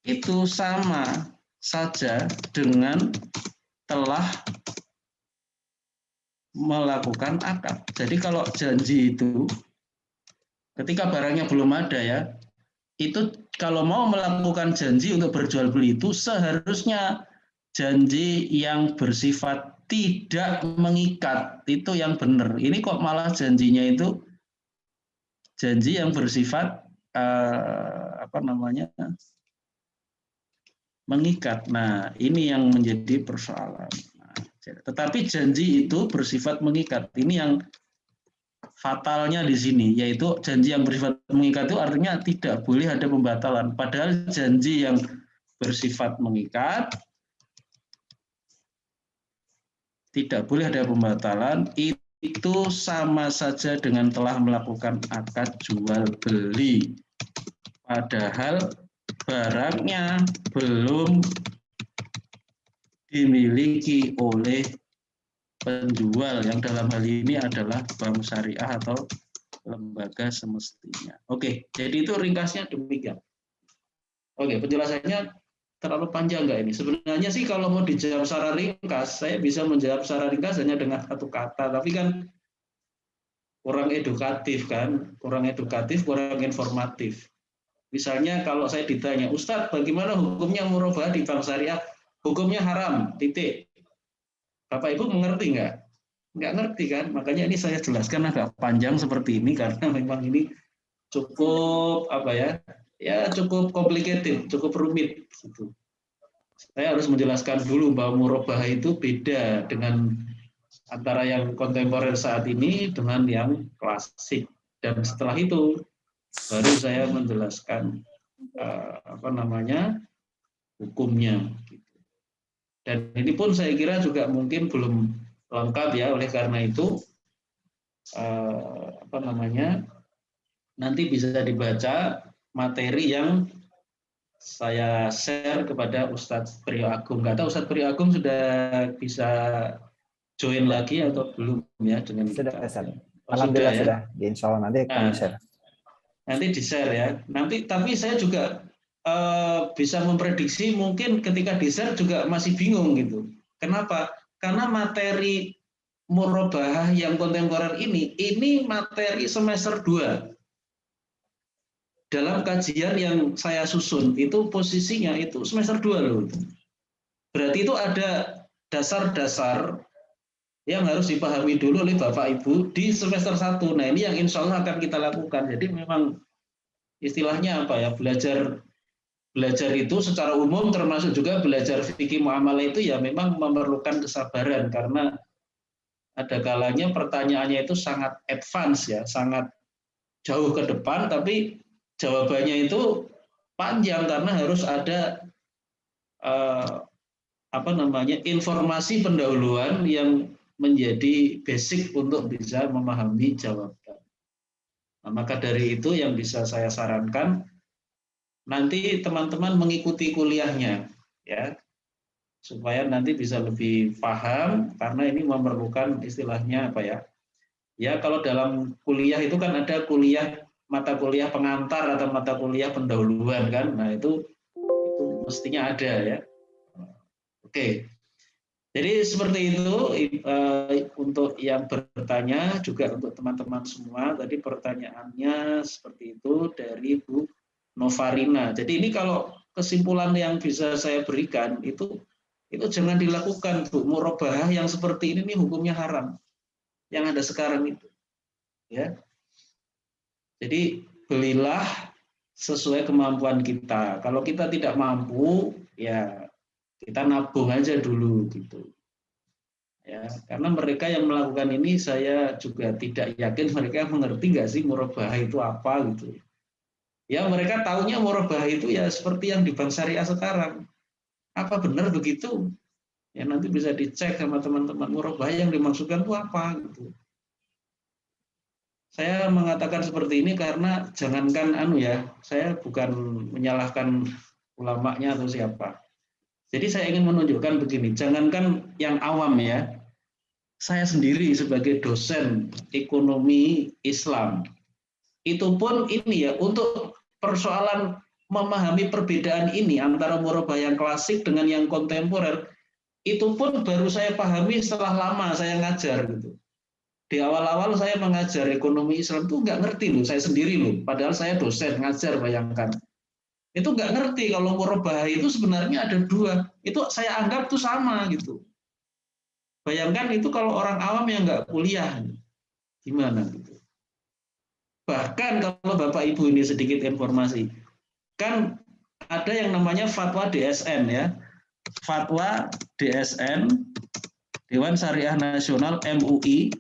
Itu sama saja dengan telah melakukan akad. Jadi kalau janji itu ketika barangnya belum ada ya, itu kalau mau melakukan janji untuk berjual beli itu seharusnya janji yang bersifat tidak mengikat, itu yang benar. Ini kok malah janjinya itu janji yang bersifat mengikat. Nah, ini yang menjadi persoalan. Tetapi janji itu bersifat mengikat. Ini yang fatalnya di sini, yaitu janji yang bersifat mengikat itu artinya tidak boleh ada pembatalan. Padahal janji yang bersifat mengikat tidak boleh ada pembatalan, itu sama saja dengan telah melakukan akad jual beli. Padahal barangnya belum dimiliki oleh penjual, yang dalam hal ini adalah bank syariah atau lembaga semestinya. Oke, jadi itu ringkasnya demikian. Oke, penjelasannya terlalu panjang nggak ini? Sebenarnya sih kalau mau dijawab secara ringkas, saya bisa menjawab secara ringkas hanya dengan satu kata, tapi kan kurang edukatif kan, kurang edukatif, kurang informatif. Misalnya kalau saya ditanya, Ustadz, bagaimana hukumnya murabahah di bank syariah? Hukumnya haram, titik. Bapak Ibu mengerti nggak? Nggak ngerti kan? Makanya ini saya jelaskan agak panjang seperti ini karena memang ini cukup apa ya? Ya cukup complicated, cukup rumit. Gitu. Saya harus menjelaskan dulu bahwa murabahah itu beda dengan antara yang kontemporer saat ini dengan yang klasik. Dan setelah itu baru saya menjelaskan hukumnya. Dan ini pun saya kira juga mungkin belum lengkap ya, oleh karena itu nanti bisa dibaca materi yang saya share kepada Ustadz Priyo Agung. Nggak tahu Ustadz Priyo Agung sudah bisa join lagi atau belum ya dengan Sudah, kita. Alhamdulillah ya? sudah. Insya Allah nanti kami share. Nanti di share ya. Nanti tapi saya juga bisa memprediksi mungkin ketika di share juga masih bingung gitu. Kenapa? Karena materi murabahah yang kontemporer ini materi semester 2. Dalam kajian yang saya susun itu posisinya itu semester 2 loh. Berarti itu ada dasar-dasar yang harus dipahami dulu oleh Bapak Ibu di semester 1. Nah, ini yang insya Allah akan kita lakukan. Jadi memang istilahnya apa ya, belajar itu secara umum termasuk juga belajar fikih muamalah itu ya memang memerlukan kesabaran karena ada kalanya pertanyaannya itu sangat advance ya, sangat jauh ke depan tapi jawabannya itu panjang karena harus ada informasi pendahuluan yang menjadi basic untuk bisa memahami jawaban. Nah, maka dari itu yang bisa saya sarankan nanti teman-teman mengikuti kuliahnya ya supaya nanti bisa lebih paham karena ini memerlukan istilahnya apa ya? Ya kalau dalam kuliah itu kan ada mata kuliah pengantar atau mata kuliah pendahuluan kan. Nah, itu mestinya ada ya. Oke. Jadi seperti itu untuk yang bertanya juga untuk teman-teman semua tadi pertanyaannya seperti itu dari Bu Novarina. Jadi ini kalau kesimpulan yang bisa saya berikan itu jangan dilakukan Bu. Murabahah yang seperti ini hukumnya haram. Yang ada sekarang itu. Ya. Jadi belilah sesuai kemampuan kita. Kalau kita tidak mampu, ya kita nabung aja dulu gitu. Ya, karena mereka yang melakukan ini saya juga tidak yakin mereka mengerti nggak sih murabahah itu apa gitu. Ya mereka taunya murabahah itu ya seperti yang di bank syariah sekarang. Apa benar begitu? Ya nanti bisa dicek sama teman-teman murabahah yang dimaksudkan itu apa gitu. Saya mengatakan seperti ini karena jangankan saya bukan menyalahkan ulamanya atau siapa. Jadi saya ingin menunjukkan begini, jangankan yang awam ya, saya sendiri sebagai dosen ekonomi Islam, itu pun ini ya, untuk persoalan memahami perbedaan ini antara murabahah yang klasik dengan yang kontemporer, itu pun baru saya pahami setelah lama saya ngajar gitu. Di awal-awal saya mengajar ekonomi Islam itu nggak ngerti loh, saya sendiri loh, padahal saya dosen ngajar, bayangkan. Itu nggak ngerti kalau murabahah itu sebenarnya ada dua. Itu saya anggap itu sama gitu. Bayangkan itu kalau orang awam yang nggak kuliah, gimana gitu. Bahkan kalau Bapak Ibu ini sedikit informasi, kan ada yang namanya fatwa DSN ya. Fatwa DSN, Dewan Syariah Nasional MUI,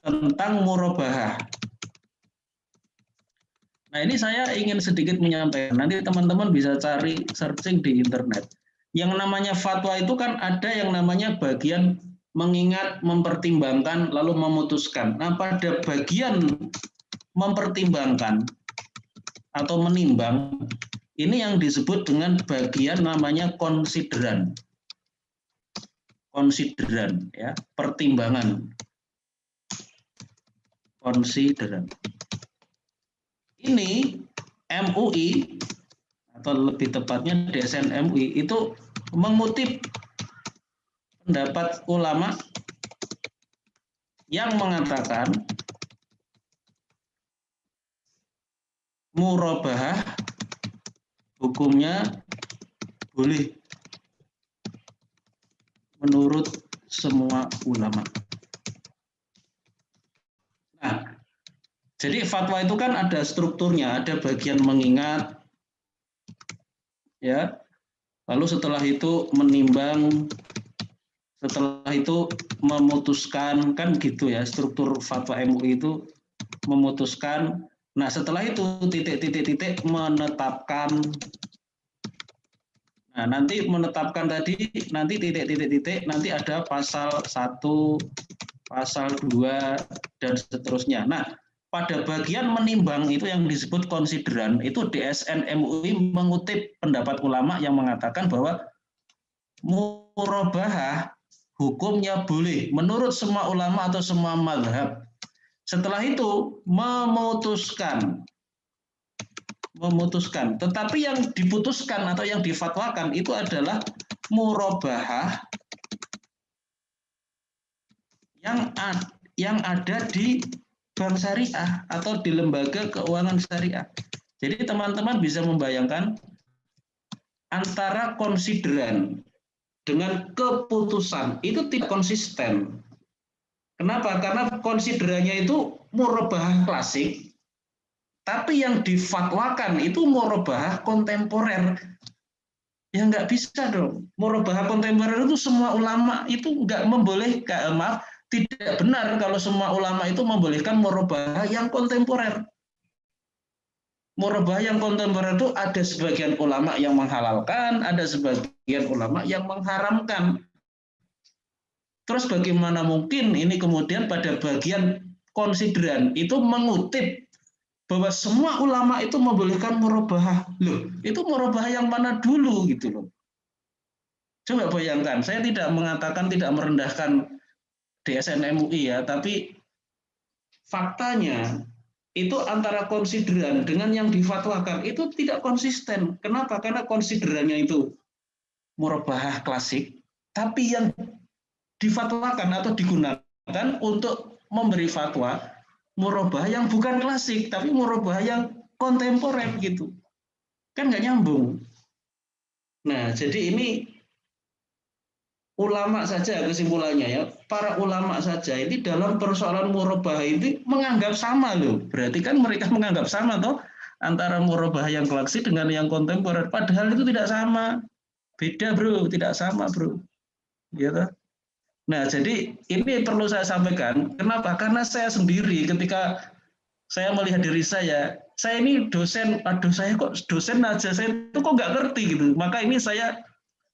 tentang murabahah. Nah ini saya ingin sedikit menyampaikan, nanti teman-teman bisa cari searching di internet. Yang namanya fatwa itu kan ada yang namanya bagian mengingat, mempertimbangkan, lalu memutuskan. Nah pada bagian mempertimbangkan atau menimbang, ini yang disebut dengan bagian namanya konsideran. Konsideran, ya, pertimbangan. Konsideran. Ini MUI atau lebih tepatnya DSN MUI itu mengutip pendapat ulama yang mengatakan murabahah hukumnya boleh menurut semua ulama. Nah, jadi fatwa itu kan ada strukturnya, ada bagian mengingat, ya. Lalu setelah itu menimbang, setelah itu memutuskan, kan gitu ya, struktur fatwa MUI itu memutuskan. Nah, setelah itu titik-titik menetapkan. Nah, nanti menetapkan tadi, nanti titik-titik, nanti ada pasal 1, pasal 2, dan seterusnya. Nah, pada bagian menimbang itu yang disebut konsideran, itu DSN MUI mengutip pendapat ulama yang mengatakan bahwa murabahah hukumnya boleh menurut semua ulama atau semua mazhab. Setelah itu memutuskan. Tetapi yang diputuskan atau yang difatwakan itu adalah murabahah yang ada di bank syariah atau di lembaga keuangan syariah. Jadi teman-teman bisa membayangkan antara konsideran dengan keputusan itu tidak konsisten. Kenapa? Karena konsiderannya itu murabahah klasik, tapi yang difatwakan itu murabahah kontemporer. Ya nggak bisa dong. Murabahah kontemporer itu semua ulama itu nggak membolehkan, tidak benar kalau semua ulama itu membolehkan murabahah yang kontemporer. Murabahah yang kontemporer itu ada sebagian ulama yang menghalalkan, ada sebagian ulama yang mengharamkan. Terus bagaimana mungkin ini kemudian pada bagian konsideran itu mengutip bahwa semua ulama itu membolehkan murabahah. Loh, itu murabahah yang mana dulu gitu loh. Coba bayangkan, saya tidak mengatakan tidak merendahkan DSN MUI ya, tapi faktanya itu antara konsideran dengan yang difatwakan itu tidak konsisten. Kenapa? Karena konsiderannya itu murabahah klasik, tapi yang difatwakan atau digunakan untuk memberi fatwa murabahah yang bukan klasik, tapi murabahah yang kontemporer gitu. Kan nggak nyambung. Nah, jadi ini ulama saja kesimpulannya ya, para ulama saja ini dalam persoalan murabahah ini menganggap sama loh. Berarti kan mereka menganggap sama toh antara murabahah yang klasik dengan yang kontemporer. Padahal itu tidak sama. Beda bro, tidak sama bro. Ya toh? Nah, jadi ini perlu saya sampaikan. Kenapa? Karena saya sendiri ketika saya melihat diri saya ini dosen, aduh saya kok dosen aja, saya itu kok nggak ngerti gitu. Maka ini saya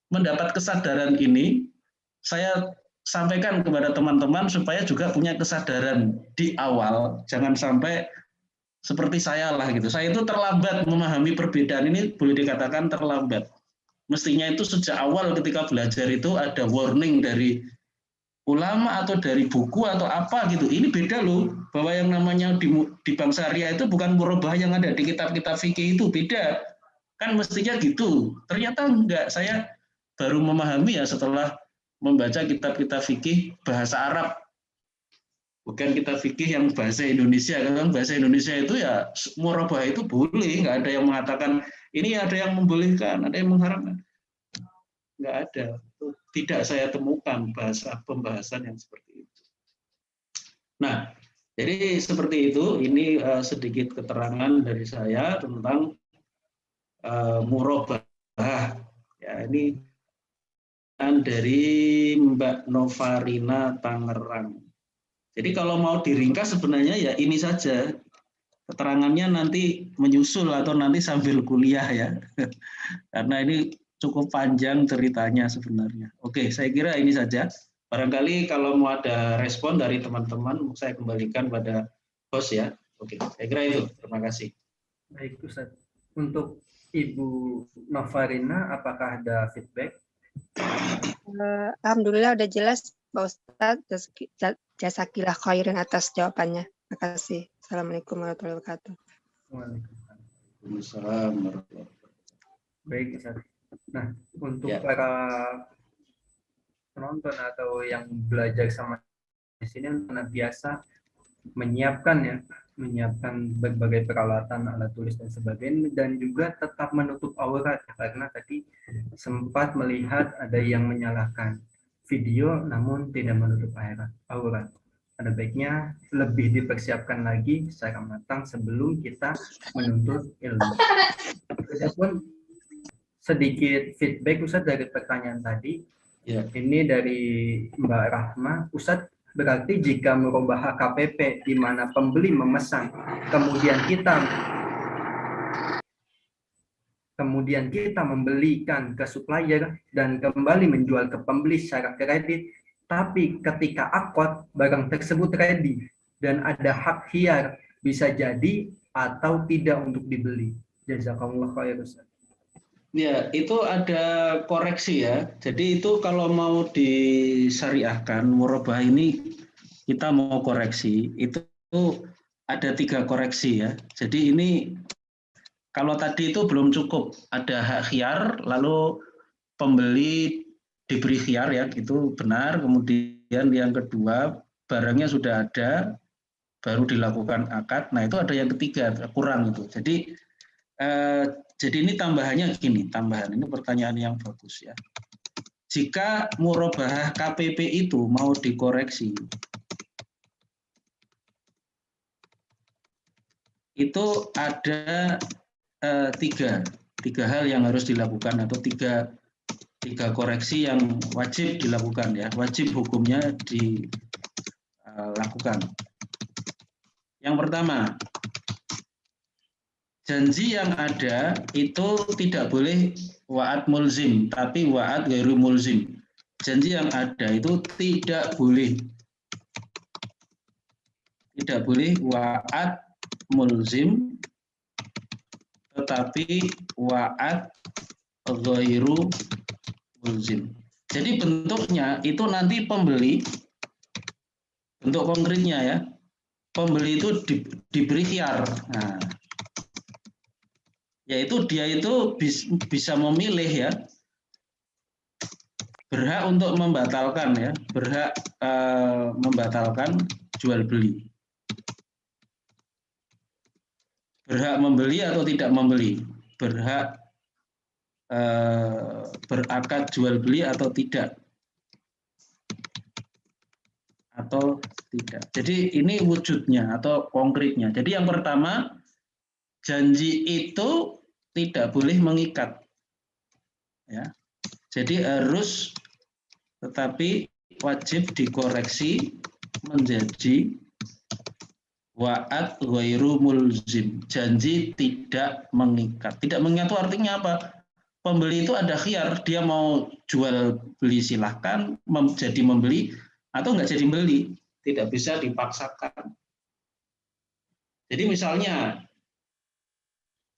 mendapat kesadaran ini, saya sampaikan kepada teman-teman supaya juga punya kesadaran di awal, jangan sampai seperti saya lah gitu. Saya itu terlambat memahami perbedaan ini, boleh dikatakan terlambat. Mestinya itu sejak awal ketika belajar itu ada warning dari ulama atau dari buku atau apa gitu. Ini beda loh, bahwa yang namanya di bank syariah itu bukan murabahah yang ada di kitab-kitab fikih itu, beda. Kan mestinya gitu. Ternyata enggak, saya baru memahami ya setelah membaca kitab-kitab fikih bahasa Arab. Bukan kitab fikih yang bahasa Indonesia. Kan bahasa Indonesia itu ya murabahah itu boleh, enggak ada yang mengatakan ini ada yang membolehkan, ada yang mengharamkan. Enggak ada. Tidak saya temukan pembahasan yang seperti itu. Nah, jadi seperti itu. Ini sedikit keterangan dari saya tentang murabahah. Ya, ini dari Mbak Novarina Tangerang. Jadi kalau mau diringkas sebenarnya ya ini saja. Keterangannya nanti menyusul atau nanti sambil kuliah ya. Karena ini cukup panjang ceritanya sebenarnya. Oke, saya kira ini saja. Barangkali kalau mau ada respon dari teman-teman, saya kembalikan pada host ya. Oke, saya kira itu. Terima kasih. Baik, Ustaz. Untuk Ibu Novarina, apakah ada feedback? Alhamdulillah udah jelas Pak Ustadz. Jazakillah khairan atas jawabannya. Terima kasih. Assalamualaikum warahmatullahi wabarakatuh. Waalaikumsalam. Waalaikumsalam warahmatullahi wabarakatuh. Baik, Ustaz. Nah, untuk Ya. para penonton atau yang belajar sama di sini biasa menyiapkan berbagai peralatan, alat tulis dan sebagainya, dan juga tetap menutup aurat karena tadi sempat melihat ada yang menyalahkan video namun tidak menutup aurat. Ada baiknya lebih dipersiapkan lagi secara matang sebelum kita menuntut ilmu. Adapun sedikit feedback Ustadz dari pertanyaan tadi. Ya. Ini dari Mbak Rahma. Ustadz, berarti jika merubah HKPP di mana pembeli memesan, kemudian kita membelikan ke supplier dan kembali menjual ke pembeli secara kredit, tapi ketika akad barang tersebut ready dan ada hak hiar, bisa jadi atau tidak untuk dibeli. Jazakallah khair, Ustaz. Ya, itu ada koreksi ya. Jadi itu kalau mau disyariahkan, murabah ini kita mau koreksi, itu ada 3 koreksi ya. Jadi ini kalau tadi itu belum cukup, ada hak khiar, lalu pembeli diberi khiar ya, itu benar. Kemudian yang kedua, barangnya sudah ada, baru dilakukan akad. Nah itu ada yang ketiga, kurang itu. Jadi ini tambahannya gini, ini pertanyaan yang bagus ya. Jika murabahah KPP itu mau dikoreksi, itu ada tiga hal yang harus dilakukan atau tiga koreksi yang wajib dilakukan ya, wajib hukumnya dilakukan. Yang pertama, janji yang ada itu tidak boleh wa'ad mulzim, tapi wa'ad ghairu mulzim. Janji yang ada itu tidak boleh wa'ad mulzim, tetapi wa'ad ghairu mulzim. Jadi bentuknya itu nanti pembeli, bentuk konkretnya ya, pembeli itu diberi khiar. Nah, yaitu dia itu bisa memilih ya, berhak untuk membatalkan ya, berhak membatalkan jual beli, berhak membeli atau tidak membeli, berhak berakad jual beli atau tidak. Jadi ini wujudnya atau konkretnya. Jadi yang pertama, janji itu tidak boleh mengikat. Ya. Jadi harus, tetapi wajib dikoreksi menjadi wa'ad ghairu mulzim. Janji tidak mengikat. Tidak mengikat itu artinya apa? Pembeli itu ada khiar, dia mau jual beli silahkan, jadi membeli atau nggak jadi beli, tidak bisa dipaksakan. Jadi misalnya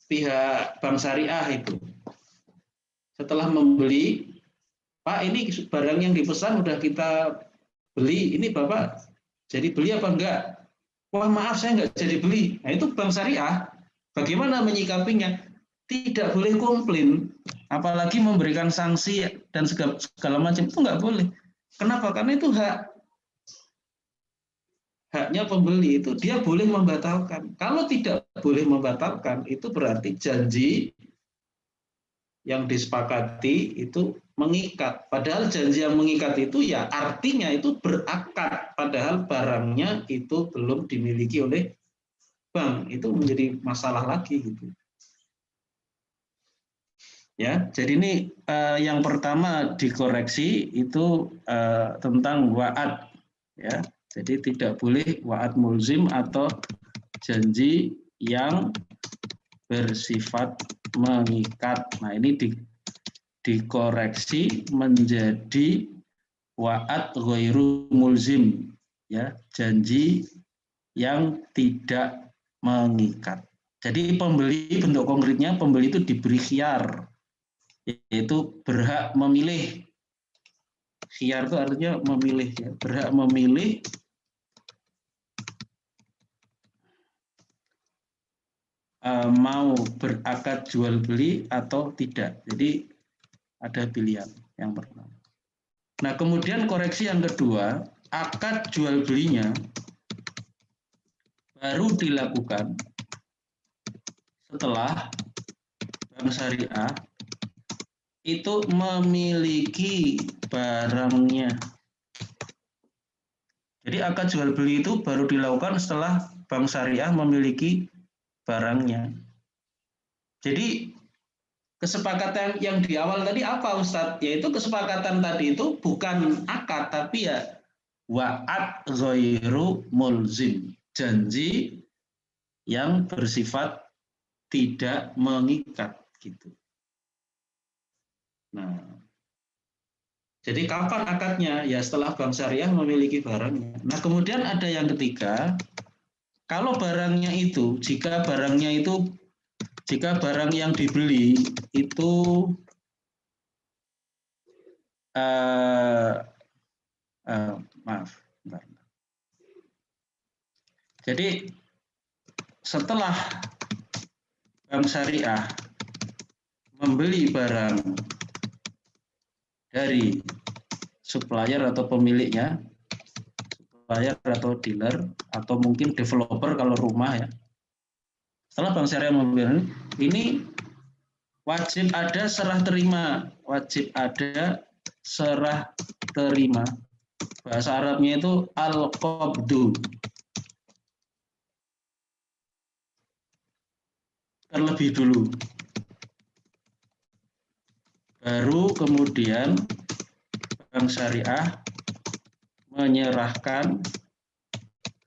pihak Bank Syariah itu setelah membeli, Pak ini barang yang dipesan udah kita beli, ini Bapak jadi beli apa enggak? Wah maaf saya nggak jadi beli. Nah itu Bank Syariah, bagaimana menyikapinya? Tidak boleh komplain, apalagi memberikan sanksi dan segala macam, itu nggak boleh. Kenapa? Karena itu haknya pembeli, itu dia boleh membatalkan. Kalau tidak boleh membatalkan, itu berarti janji yang disepakati itu mengikat. Padahal janji yang mengikat itu ya artinya itu berakad, padahal barangnya itu belum dimiliki oleh bank. Itu menjadi masalah lagi gitu. Ya, jadi ini yang pertama dikoreksi itu tentang wa'ad ya. Jadi tidak boleh wa'ad mulzim atau janji yang bersifat mengikat. Nah, ini dikoreksi menjadi wa'ad ghairu mulzim ya, janji yang tidak mengikat. Jadi pembeli, bentuk konkretnya pembeli itu diberi khiar, yaitu berhak memilih. Khiar itu artinya memilih ya, berhak memilih mau berakad jual beli atau tidak. Jadi ada pilihan yang pertama. Nah, kemudian koreksi yang kedua, akad jual belinya baru dilakukan setelah bank syariah itu memiliki barangnya. Jadi akad jual beli itu baru dilakukan setelah bank syariah memiliki barangnya. Jadi kesepakatan yang di awal tadi apa Ustadz? Yaitu kesepakatan tadi itu bukan akad tapi ya wa'ad ghairu mulzim, janji yang bersifat tidak mengikat gitu. Nah, jadi kapan akadnya? Ya setelah bank syariah memiliki barangnya. Nah, kemudian ada yang ketiga, kalau barangnya itu, jika barang yang dibeli itu maaf, bentar. Jadi setelah bank syariah membeli barang dari supplier atau pemiliknya, supplier atau dealer atau mungkin developer kalau rumah ya. Setelah bank syariah membeli ini wajib ada serah terima, Bahasa Arabnya itu al-qabdu. Terlebih dulu. Baru kemudian bank syariah menyerahkan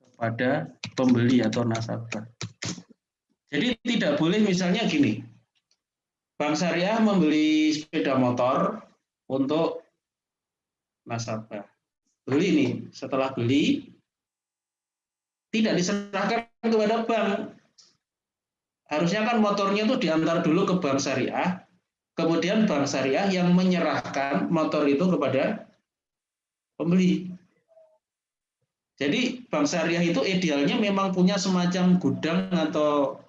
kepada pembeli atau nasabah. Jadi tidak boleh misalnya gini, bank syariah membeli sepeda motor untuk nasabah. Beli nih, setelah beli tidak diserahkan kepada bank. Harusnya kan motornya itu diantar dulu ke bank syariah, kemudian bank syariah yang menyerahkan motor itu kepada pembeli. Jadi bank syariah itu idealnya memang punya semacam gudang atau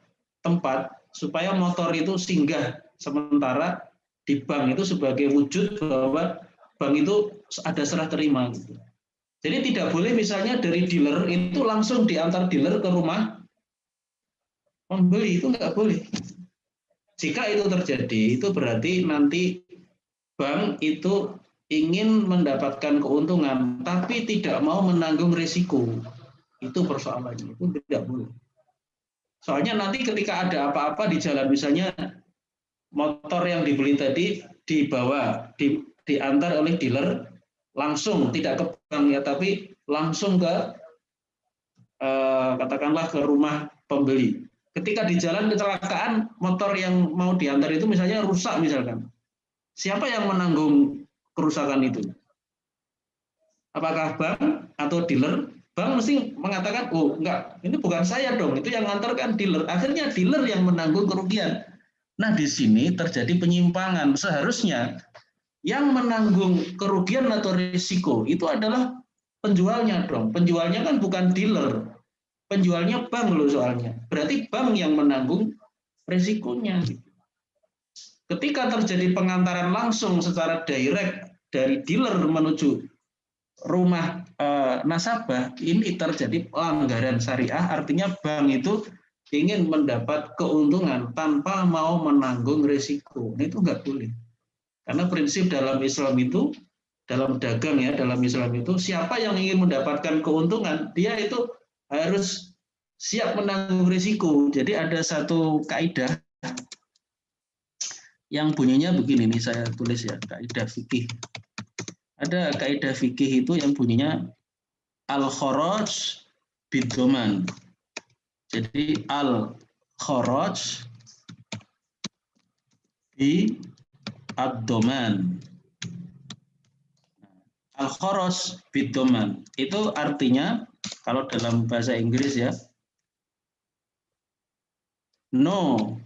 tempat supaya motor itu singgah sementara di bank itu sebagai wujud bahwa bank itu ada serah terima. Jadi tidak boleh misalnya dari dealer itu langsung diantar dealer ke rumah pembeli, itu nggak boleh. Jika itu terjadi, itu berarti nanti bank itu ingin mendapatkan keuntungan, tapi tidak mau menanggung risiko. Itu persoalannya, itu tidak boleh. Soalnya nanti ketika ada apa-apa di jalan, misalnya motor yang dibeli tadi diantar oleh dealer, langsung tidak ke bank ya, tapi langsung ke katakanlah ke rumah pembeli. Ketika di jalan kecelakaan, motor yang mau diantar itu misalnya rusak misalkan. Siapa yang menanggung kerusakan itu? Apakah bank atau dealer? Bank mesti mengatakan, oh enggak, ini bukan saya dong, itu yang ngantarkan dealer. Akhirnya dealer yang menanggung kerugian. Nah di sini terjadi penyimpangan. Seharusnya yang menanggung kerugian atau risiko itu adalah penjualnya dong. Penjualnya kan bukan dealer. Penjualnya bank loh soalnya. Berarti bank yang menanggung risikonya. Ketika terjadi pengantaran langsung secara direct dari dealer menuju rumah nasabah, ini terjadi pelanggaran syariah, artinya bank itu ingin mendapat keuntungan tanpa mau menanggung risiko. Nah, itu nggak boleh. Karena prinsip dalam Islam itu, dalam dagang ya, dalam Islam itu, siapa yang ingin mendapatkan keuntungan, dia itu harus siap menanggung risiko. Jadi ada satu kaidah yang bunyinya begini nih, saya tulis ya, kaidah fikih. Ada kaidah fikih itu yang bunyinya al-kharaj bid-dhaman. Jadi al-kharaj bi ad-dhaman. Al-kharaj bid-dhaman itu artinya kalau dalam bahasa Inggris ya, no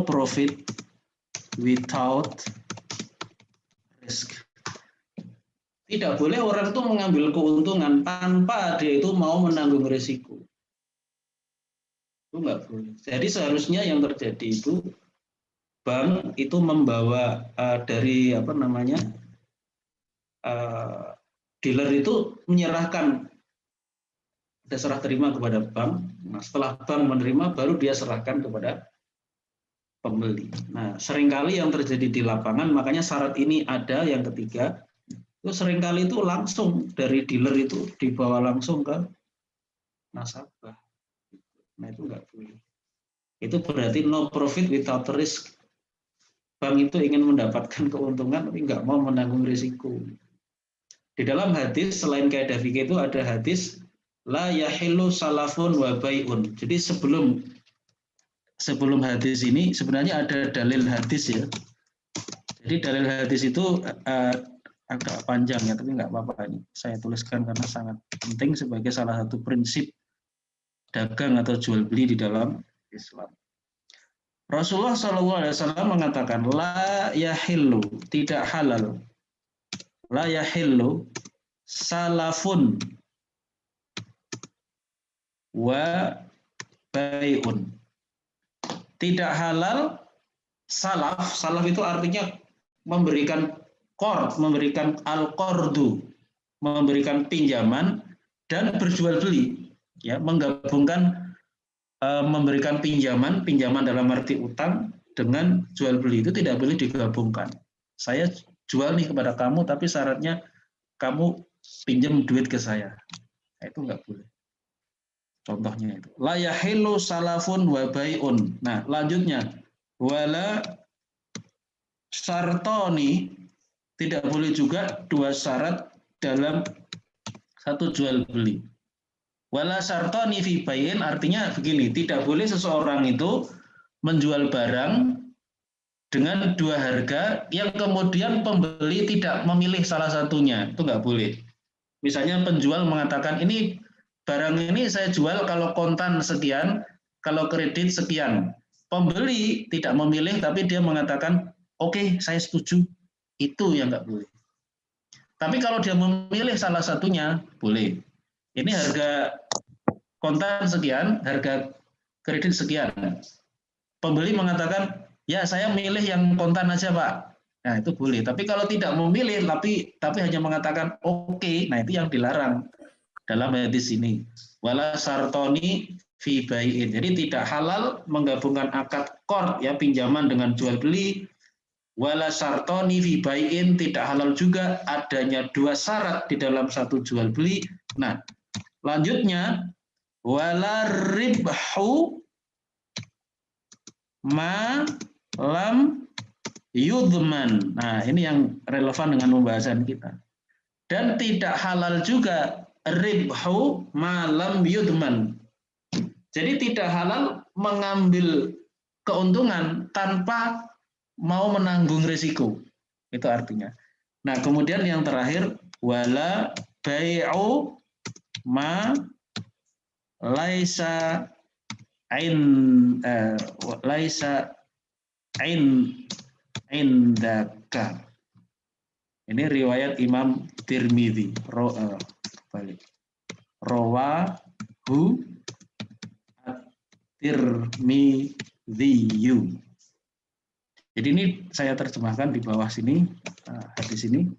profit without risk. tidak boleh orang itu mengambil keuntungan tanpa dia itu mau menanggung risiko. Itu nggak boleh. Jadi seharusnya yang terjadi itu bank itu membawa dari apa namanya dealer itu menyerahkan ada serah terima kepada bank. Nah, setelah bank menerima baru dia serahkan kepada pembeli. Nah, seringkali yang terjadi di lapangan, makanya syarat ini ada yang ketiga, itu seringkali itu langsung dari dealer itu dibawa langsung ke nasabah. Nah, itu nggak boleh. Itu berarti no profit without risk. Bank itu ingin mendapatkan keuntungan tapi nggak mau menanggung risiko. Di dalam hadis selain kaidah fikih itu ada hadis la yahillu salafun wa bai'un. Jadi sebelum hadis ini sebenarnya ada dalil hadis ya. Jadi dalil hadis itu agak panjang ya, tapi nggak apa-apa ini. Saya tuliskan karena sangat penting sebagai salah satu prinsip dagang atau jual beli di dalam Islam. Rasulullah SAW mengatakan la yahillu, tidak halal. La yahillu salafun wa bai'un. Tidak halal salaf. Salaf itu artinya memberikan qard, memberikan al-qardu, memberikan pinjaman dan berjual beli. Ya, menggabungkan memberikan pinjaman dalam arti utang dengan jual beli itu tidak boleh digabungkan. Saya jual nih kepada kamu, tapi syaratnya kamu pinjam duit ke saya. Nah, itu nggak boleh. Contohnya itu. La yahillu salafun wa bai'un. Nah, lanjutnya. Wala syartoni, tidak boleh juga dua syarat dalam satu jual beli. Wala syartoni fi bai'in artinya begini, tidak boleh seseorang itu menjual barang dengan dua harga yang kemudian pembeli tidak memilih salah satunya. Itu nggak boleh. Misalnya penjual mengatakan ini barang ini saya jual kalau kontan sekian, kalau kredit sekian. Pembeli tidak memilih tapi dia mengatakan oke, saya setuju. Itu yang nggak boleh. Tapi kalau dia memilih salah satunya boleh. Ini harga kontan sekian, harga kredit sekian. Pembeli mengatakan, ya saya milih yang kontan aja Pak. Nah itu boleh. Tapi kalau tidak memilih, tapi hanya mengatakan oke, nah itu yang dilarang dalam hadis ini. Wala sartoni fi bai'in. Jadi tidak halal menggabungkan akad qard ya pinjaman dengan jual beli. Wala sartoni fi bai'in, tidak halal juga adanya dua syarat di dalam satu jual beli. Nah, lanjutnya wala ribhu ma lam yudman. Nah, ini yang relevan dengan pembahasan kita. Dan tidak halal juga ribhu ma lam yudman. Jadi tidak halal mengambil keuntungan tanpa mau menanggung risiko. Itu artinya. Nah, kemudian yang terakhir wala bai'u ma laisa indaka. Ini riwayat Imam Tirmidzi. Rawahu at-Tirmidzi. Jadi ini saya terjemahkan di bawah sini hadis ini.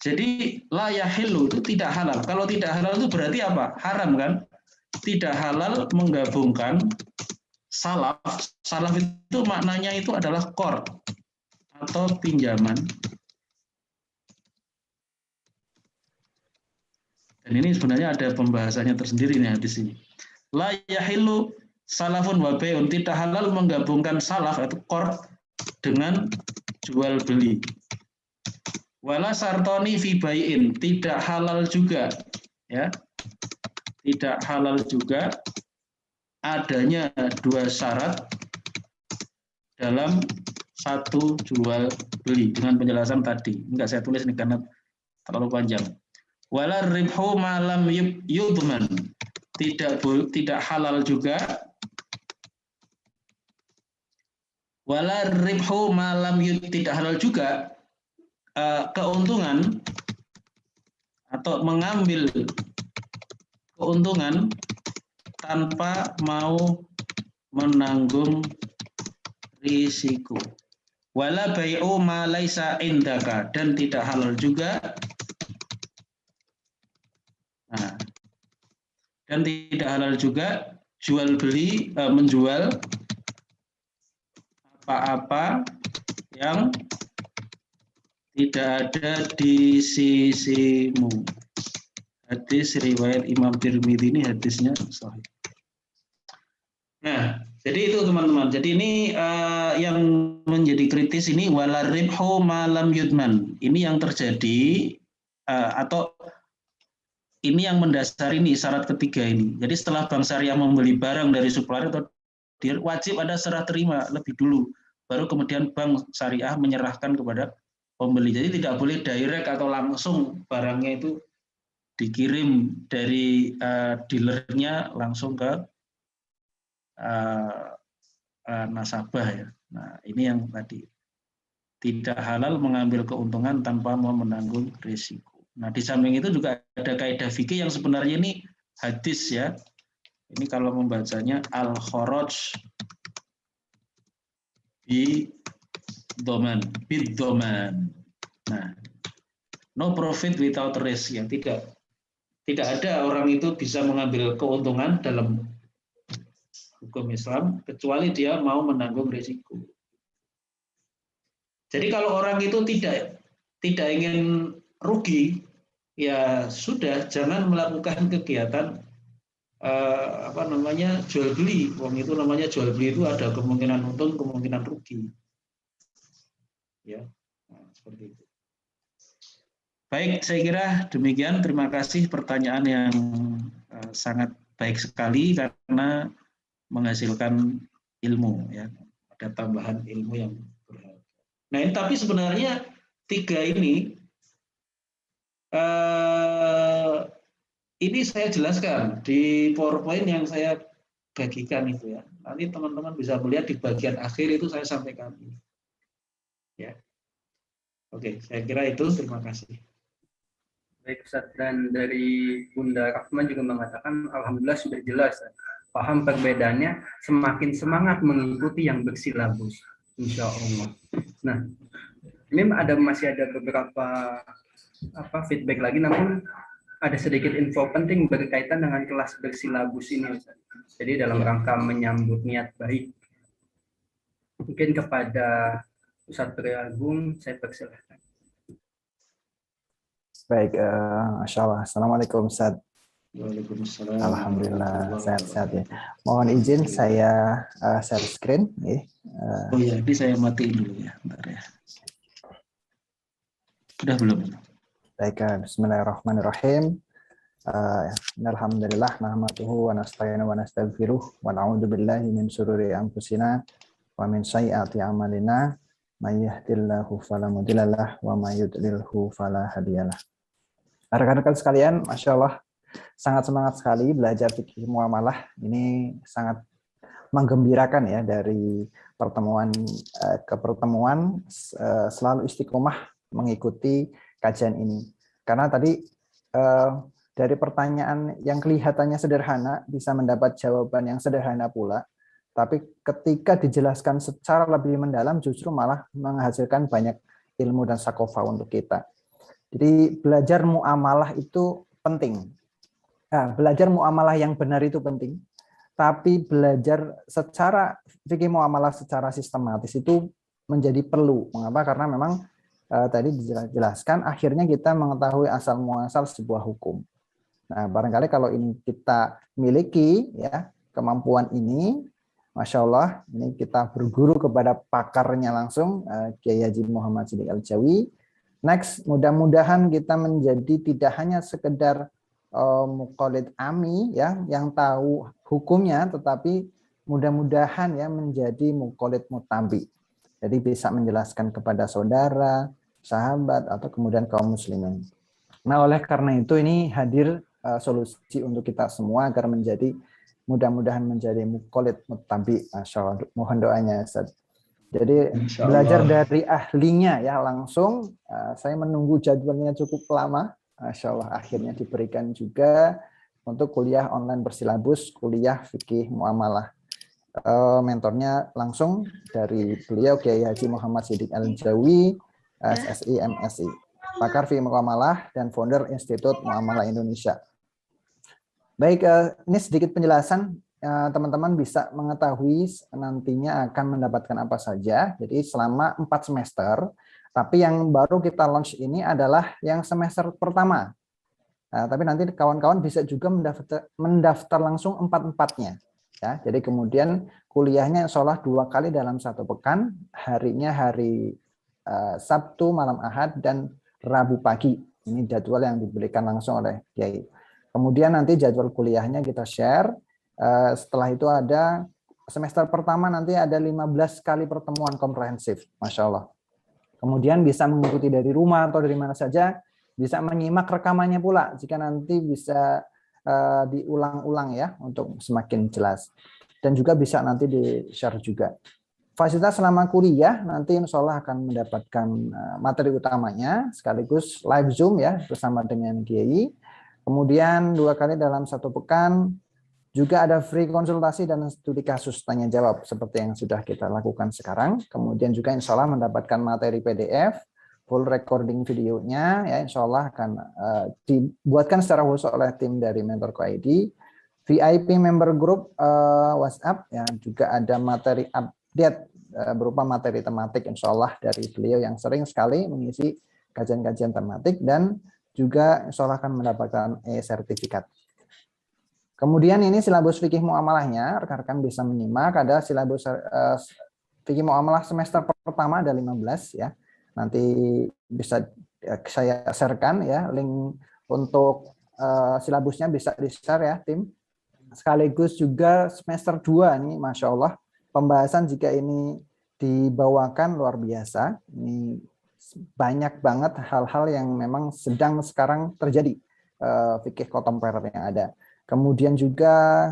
Jadi la yahillu itu tidak halal. Kalau tidak halal itu berarti apa? Haram kan? Tidak halal menggabungkan salaf. Salaf itu maknanya itu adalah qard atau pinjaman. Dan ini sebenarnya ada pembahasannya tersendiri nih hadis ini. La yahillu salafun wa bai'un, tidak halal menggabungkan salaf atau qard dengan jual beli. Wala sartoni fi bai'in, tidak halal juga ya. Tidak halal juga adanya dua syarat dalam satu jual beli dengan penjelasan tadi. Enggak saya tulis ini karena terlalu panjang. Wala ribhu ma lam yudman, tidak halal juga. Wala ribhu ma lam tidak halal juga keuntungan atau mengambil keuntungan tanpa mau menanggung risiko. Wala bai'u ma laisa indaka, dan tidak halal juga jual beli menjual apa-apa yang tidak ada di sisimu. Hadis riwayat Imam Tirmidzi, ini hadisnya sahih. Nah, jadi itu teman-teman. Jadi ini yang menjadi kritis ini wala ribhu malam yudman. Ini yang terjadi atau ini yang mendasari ini syarat ketiga ini. Jadi setelah bank syariah membeli barang dari supplier atau dealer, wajib ada serah terima lebih dulu. Baru kemudian bank syariah menyerahkan kepada pembeli. Jadi tidak boleh direct atau langsung barangnya itu dikirim dari dealernya langsung ke nasabah ya. Nah, ini yang tadi tidak halal mengambil keuntungan tanpa mau menanggung risiko. Nah, di samping itu juga ada kaidah fikih yang sebenarnya ini hadis ya. Ini kalau membacanya al-kharaj bid-doman. Nah, no profit without risk ya, tidak ada orang itu bisa mengambil keuntungan dalam hukum Islam kecuali dia mau menanggung risiko. Jadi kalau orang itu tidak ingin rugi, ya sudah jangan melakukan kegiatan jual beli. Wong itu namanya jual beli itu ada kemungkinan untung, kemungkinan rugi. Ya, nah, seperti itu. Baik, saya kira demikian. Terima kasih pertanyaan yang sangat baik sekali karena menghasilkan ilmu ya, ada tambahan ilmu yang berharga. Nah, ini tapi sebenarnya tiga ini saya jelaskan di PowerPoint yang saya bagikan itu ya. Nanti teman-teman bisa melihat di bagian akhir itu saya sampaikan. Ya. Oke, saya kira itu. Terima kasih. Baik Ustaz, dan dari Bunda Rahman juga mengatakan alhamdulillah sudah jelas, paham perbedaannya, semakin semangat mengikuti yang bersilabus, insya Allah. Nah, ini masih ada beberapa feedback lagi, namun ada sedikit info penting berkaitan dengan kelas bersilabus ini, Ustaz. Jadi dalam rangka menyambut niat baik, mungkin kepada Ustaz Triagung saya persilahkan. Baik, Masya Allah. Assalamualaikum Ustaz. Waalaikumsalam. Alhamdulillah sehat-sehat ya. Mohon izin saya share screen. Oh ya, ini saya matiin dulu ya, bentar ya. Sudah belum? Baik, bismillahirrahmanirrahim. Alhamdulillah nahmaduhu wa nasta'inu wa nastaghfiruh wa na'udzu billahi min syururi anfusina wa min sayyiati a'malina may yahdihillahu fala mudhillalah wa may yudlilhu fala hadiyalah. Rekan-rekan sekalian, Masya Allah, sangat semangat sekali belajar fikih muamalah. Ini sangat menggembirakan ya, dari pertemuan ke pertemuan selalu istiqomah mengikuti kajian ini. Karena tadi dari pertanyaan yang kelihatannya sederhana bisa mendapat jawaban yang sederhana pula, tapi ketika dijelaskan secara lebih mendalam justru malah menghasilkan banyak ilmu dan sakofa untuk kita. Jadi belajar muamalah itu penting. Nah, belajar muamalah yang benar itu penting. Tapi belajar secara fikih muamalah secara sistematis itu menjadi perlu. Mengapa? Karena memang tadi dijelaskan akhirnya kita mengetahui asal muasal sebuah hukum. Nah, barangkali kalau ini kita miliki ya kemampuan ini, Masya Allah, ini kita berguru kepada pakarnya langsung, Kiai Haji Muhammad Siddiq Al-Jawi. Next, mudah-mudahan kita menjadi tidak hanya sekedar muqallid ami ya yang tahu hukumnya, tetapi mudah-mudahan ya menjadi muqallid mutambi. Jadi bisa menjelaskan kepada saudara, sahabat atau kemudian kaum muslimin. Nah, oleh karena itu ini hadir solusi untuk kita semua agar menjadi mudah-mudahan menjadi muqallid mutambi. Masyaallah, mohon doanya Ustaz. Jadi belajar dari ahlinya ya langsung. Saya menunggu jadwalnya cukup lama. Masya Allah, akhirnya diberikan juga untuk kuliah online bersilabus, kuliah fikih muamalah. Mentornya langsung dari beliau Kiai Haji Muhammad Siddiq Al-Jawi, SSI, MSI, pakar fikih muamalah dan founder Institut Muamalah Indonesia. Baik, ini sedikit penjelasan, teman-teman bisa mengetahui nantinya akan mendapatkan apa saja. Jadi selama 4 semester, tapi yang baru kita launch ini adalah yang semester pertama. Tapi nanti kawan-kawan bisa juga mendaftar langsung 4-4-nya. Ya, jadi kemudian kuliahnya insya Allah 2 kali dalam 1 pekan, harinya hari Sabtu, malam Ahad, dan Rabu pagi. Ini jadwal yang diberikan langsung oleh Kiai. Kemudian nanti jadwal kuliahnya kita share. Setelah itu ada semester pertama nanti ada 15 kali pertemuan komprehensif, Masya Allah. Kemudian bisa mengikuti dari rumah atau dari mana saja, bisa menyimak rekamannya pula jika nanti bisa diulang-ulang ya untuk semakin jelas, dan juga bisa nanti di-share juga. Fasilitas selama kuliah nanti insya Allah akan mendapatkan materi utamanya sekaligus live Zoom ya bersama dengan Kiai. Kemudian 2 kali dalam 1 pekan juga ada free konsultasi dan studi kasus tanya jawab seperti yang sudah kita lakukan sekarang. Kemudian juga insya Allah mendapatkan materi PDF, full recording videonya, ya insya Allah akan dibuatkan secara khusus oleh tim dari Mentor.co.id, VIP member group WhatsApp, yang juga ada materi update berupa materi tematik insya Allah dari beliau yang sering sekali mengisi kajian-kajian tematik, dan juga insya Allah akan mendapatkan e-sertifikat. Kemudian ini silabus fikih muamalahnya, rekan-rekan bisa menyimak, ada silabus fikih muamalah semester pertama ada 15 ya. Nanti bisa saya sharekan ya link untuk silabusnya, bisa di-share ya tim. Sekaligus juga semester 2 nih Masya Allah, pembahasan jika ini dibawakan luar biasa. Ini banyak banget hal-hal yang memang sedang sekarang terjadi, fikih kontemporer yang ada. Kemudian juga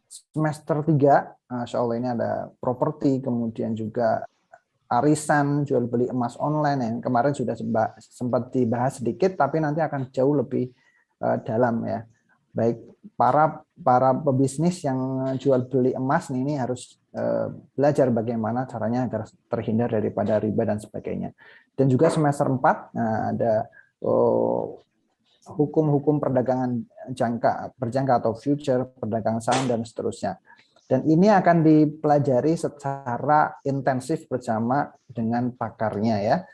semester 3, Masya Allah ini ada properti, kemudian juga arisan, jual beli emas online yang kemarin sudah sempat dibahas sedikit, tapi nanti akan jauh lebih dalam ya. Baik para pebisnis yang jual beli emas ini harus belajar bagaimana caranya agar terhindar daripada riba dan sebagainya. Dan juga semester 4 ada hukum-hukum perdagangan berjangka atau future, perdagangan saham dan seterusnya. Dan ini akan dipelajari secara intensif bersama dengan pakarnya ya.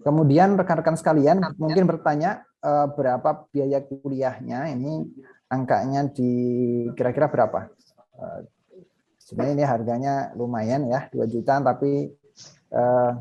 Kemudian rekan-rekan sekalian mungkin bertanya berapa biaya kuliahnya, ini angkanya di kira-kira berapa? Sebenarnya ini harganya lumayan ya, 2 juta, tapi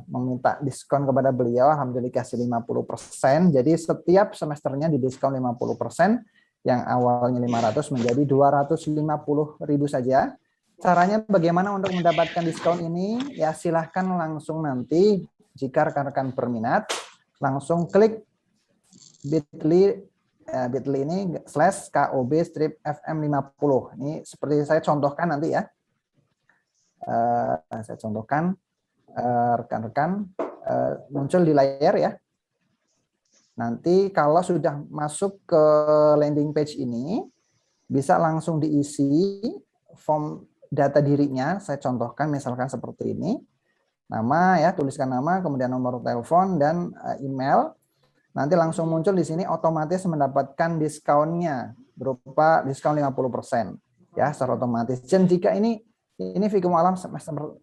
meminta diskon kepada beliau, alhamdulillah kasih 50%. Jadi setiap semesternya didiskon 50%. Yang awalnya 500 menjadi 250.000 saja. Caranya bagaimana untuk mendapatkan diskon ini? Ya silahkan langsung nanti jika rekan-rekan berminat langsung klik bit.ly ini /KOB-FM50. Ini seperti saya contohkan nanti ya. Saya contohkan rekan-rekan muncul di layar ya. Nanti kalau sudah masuk ke landing page ini, bisa langsung diisi form data dirinya. Saya contohkan misalkan seperti ini. Nama ya, tuliskan nama, kemudian nomor telepon dan email. Nanti langsung muncul di sini otomatis mendapatkan diskonnya berupa diskon 50% ya secara otomatis. Dan jika ini fikih muamalah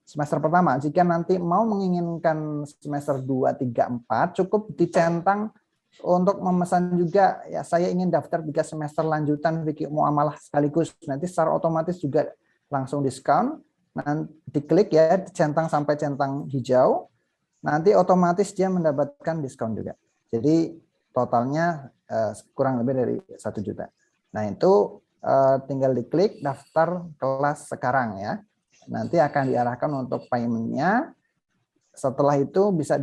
semester pertama. Jika nanti mau menginginkan semester 2, 3, 4 cukup dicentang untuk memesan juga ya, saya ingin daftar 3 semester lanjutan fikih muamalah sekaligus. Nanti secara otomatis juga langsung diskon. Nanti diklik ya, centang sampai centang hijau. Nanti otomatis dia mendapatkan diskon juga. Jadi totalnya kurang lebih dari 1 juta. Nah itu tinggal diklik daftar kelas sekarang ya. Nanti akan diarahkan untuk payment-nya. Setelah itu bisa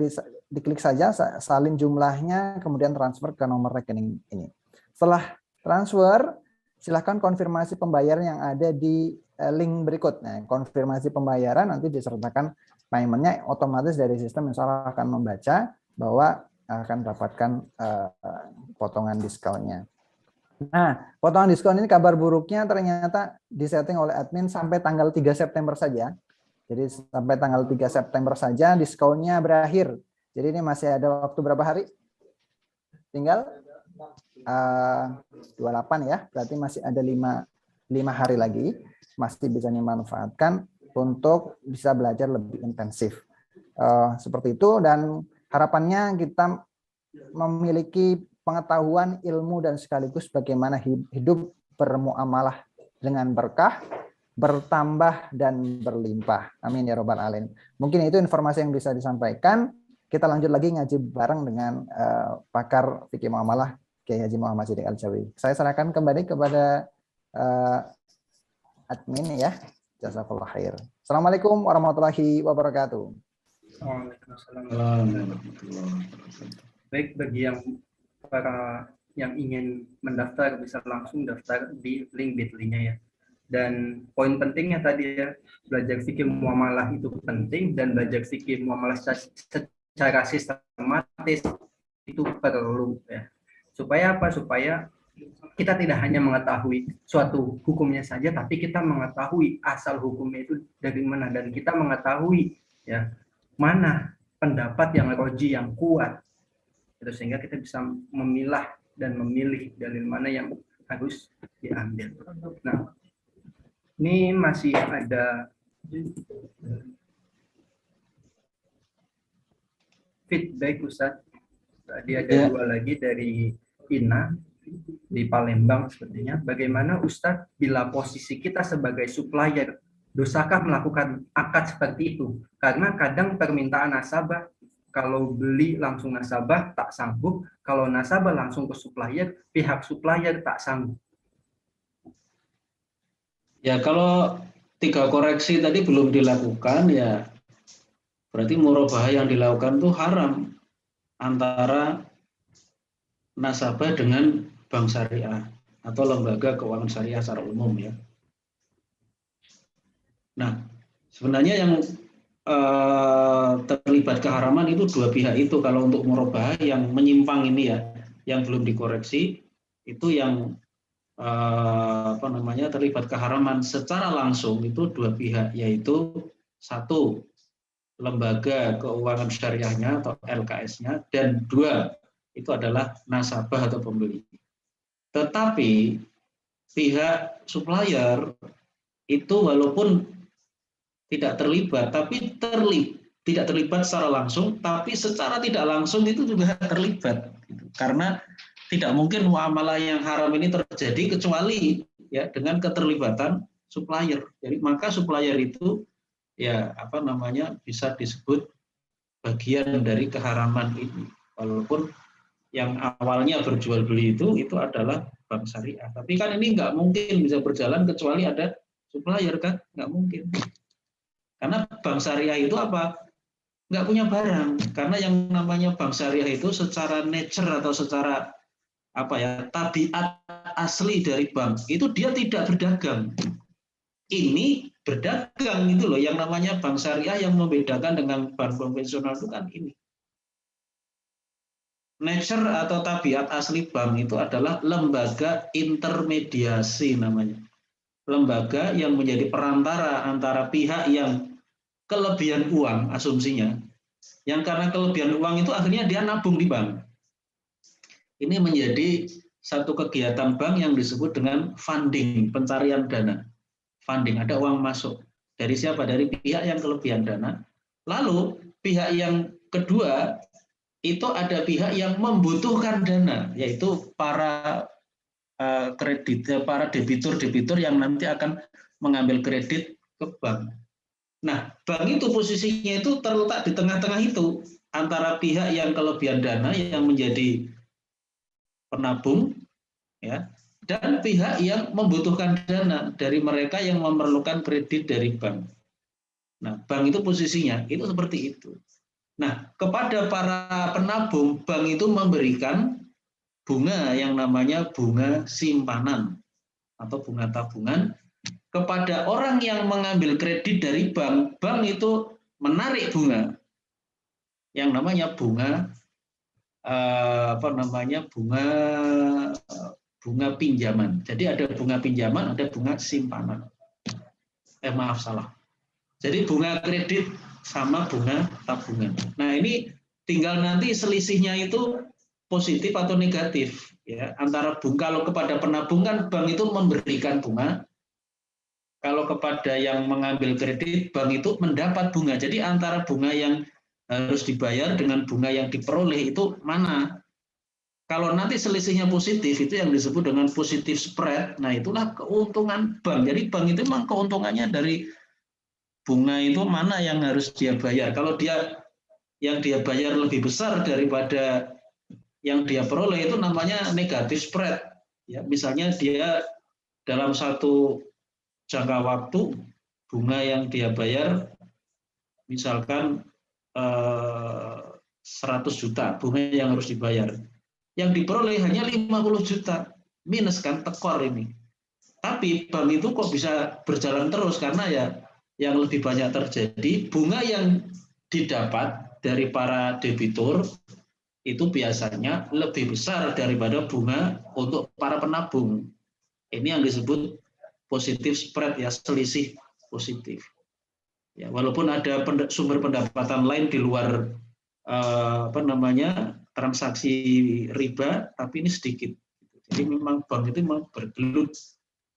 diklik saja salin jumlahnya, kemudian transfer ke nomor rekening ini. Setelah transfer, silahkan konfirmasi pembayaran yang ada di link berikut. Nah, konfirmasi pembayaran nanti disertakan payment-nya, otomatis dari sistem insya Allah akan membaca bahwa akan dapatkan potongan diskonnya. Nah, potongan diskon ini kabar buruknya ternyata disetting oleh admin sampai tanggal 3 September saja. Jadi sampai tanggal 3 September saja diskonnya berakhir. Jadi ini masih ada waktu berapa hari? Tinggal 28 ya. Berarti masih ada 5 hari lagi. Masih bisa dimanfaatkan untuk bisa belajar lebih intensif. Seperti itu, dan harapannya kita memiliki pengetahuan, ilmu, dan sekaligus bagaimana hidup bermuamalah dengan berkah, bertambah, dan berlimpah. Amin ya robbal alamin. Mungkin itu informasi yang bisa disampaikan. Kita lanjut lagi ngaji bareng dengan pakar fikih muamalah Kiai Haji Muhammad Siddiq Al-Jawi. Saya serahkan kembali kepada admin ya. Jazakallah khair. Assalamualaikum warahmatullahi wabarakatuh. Waalaikumsalam. Baik, bagi para yang ingin mendaftar bisa langsung daftar di link bit.ly-nya ya. Dan poin pentingnya tadi ya, belajar fikih muamalah itu penting, dan belajar fikih muamalah secara sistematis itu perlu ya. Supaya apa? Supaya kita tidak hanya mengetahui suatu hukumnya saja, tapi kita mengetahui asal hukumnya itu dari mana, dan kita mengetahui ya mana pendapat yang roji, yang kuat. Itu sehingga kita bisa memilah dan memilih dalil mana yang harus diambil. Nah, ini masih ada feedback Ustadz. Tadi ada dua lagi dari Ina di Palembang sepertinya. Bagaimana Ustadz bila posisi kita sebagai supplier, dosakah melakukan akad seperti itu? Karena kadang permintaan nasabah, kalau beli langsung nasabah tak sanggup, kalau nasabah langsung ke supplier, pihak supplier tak sanggup. Ya, kalau 3 koreksi tadi belum dilakukan, ya berarti murabahah yang dilakukan itu haram antara nasabah dengan bank syariah atau lembaga keuangan syariah secara umum ya. Nah, sebenarnya yang terlibat keharaman itu dua pihak itu. Kalau untuk murabahah yang menyimpang ini ya, yang belum dikoreksi itu yang terlibat keharaman secara langsung itu dua pihak, yaitu satu lembaga keuangan syariahnya atau LKS-nya, dan dua itu adalah nasabah atau pembeli. Tetapi pihak supplier itu walaupun tidak terlibat, tapi tidak terlibat secara langsung, tapi secara tidak langsung itu juga terlibat. Karena tidak mungkin muamalah yang haram ini terjadi kecuali ya dengan keterlibatan supplier. Jadi maka supplier itu ya bisa disebut bagian dari keharaman ini. Walaupun yang awalnya berjual beli itu adalah bank syariah. Tapi kan ini nggak mungkin bisa berjalan kecuali ada supplier kan, nggak mungkin. Karena bank syariah itu apa? Nggak punya barang. Karena yang namanya bank syariah itu secara nature atau secara tabiat asli dari bank itu dia tidak berdagang. Ini berdagang itu loh, yang namanya bank syariah yang membedakan dengan bank konvensional itu kan ini. Nature atau tabiat asli bank itu adalah lembaga intermediasi namanya. Lembaga yang menjadi perantara antara pihak yang kelebihan uang, asumsinya, yang karena kelebihan uang itu akhirnya dia nabung di bank. Ini menjadi satu kegiatan bank yang disebut dengan funding, pencarian dana. Funding, ada uang masuk. Dari siapa? Dari pihak yang kelebihan dana. Lalu pihak yang kedua, itu ada pihak yang membutuhkan dana, yaitu para para debitur yang nanti akan mengambil kredit ke bank. Nah, bank itu posisinya itu terletak di tengah-tengah itu, antara pihak yang kelebihan dana yang menjadi penabung ya, dan pihak yang membutuhkan dana dari mereka yang memerlukan kredit dari bank. Nah, bank itu posisinya itu seperti itu. Nah, kepada para penabung, bank itu memberikan bunga yang namanya bunga simpanan atau bunga tabungan kepada orang yang mengambil kredit dari bank. Bank itu menarik bunga yang namanya bunga bunga pinjaman. Jadi ada bunga pinjaman, ada bunga simpanan. Maaf salah. Jadi bunga kredit sama bunga tabungan. Nah ini tinggal nanti selisihnya itu positif atau negatif ya antara bunga. Kalau kepada penabung kan bank itu memberikan bunga, kalau kepada yang mengambil kredit bank itu mendapat bunga. Jadi antara bunga yang harus dibayar dengan bunga yang diperoleh itu mana? Kalau nanti selisihnya positif itu yang disebut dengan positif spread. Nah itulah keuntungan bank. Jadi bank itu memang keuntungannya dari bunga itu mana yang harus dia bayar. Kalau yang dia bayar lebih besar daripada yang dia peroleh itu namanya negatif spread. Ya, misalnya dia dalam satu jangka waktu bunga yang dia bayar misalkan 100 juta bunga yang harus dibayar. Yang diperoleh hanya 50 juta. Minus kan, tekor ini. Tapi bank itu kok bisa berjalan terus karena ya yang lebih banyak terjadi bunga yang didapat dari para debitur itu biasanya lebih besar daripada bunga untuk para penabung. Ini yang disebut positif spread ya, selisih positif. Ya, walaupun ada sumber pendapatan lain di luar transaksi riba, tapi ini sedikit. Jadi memang bank itu memang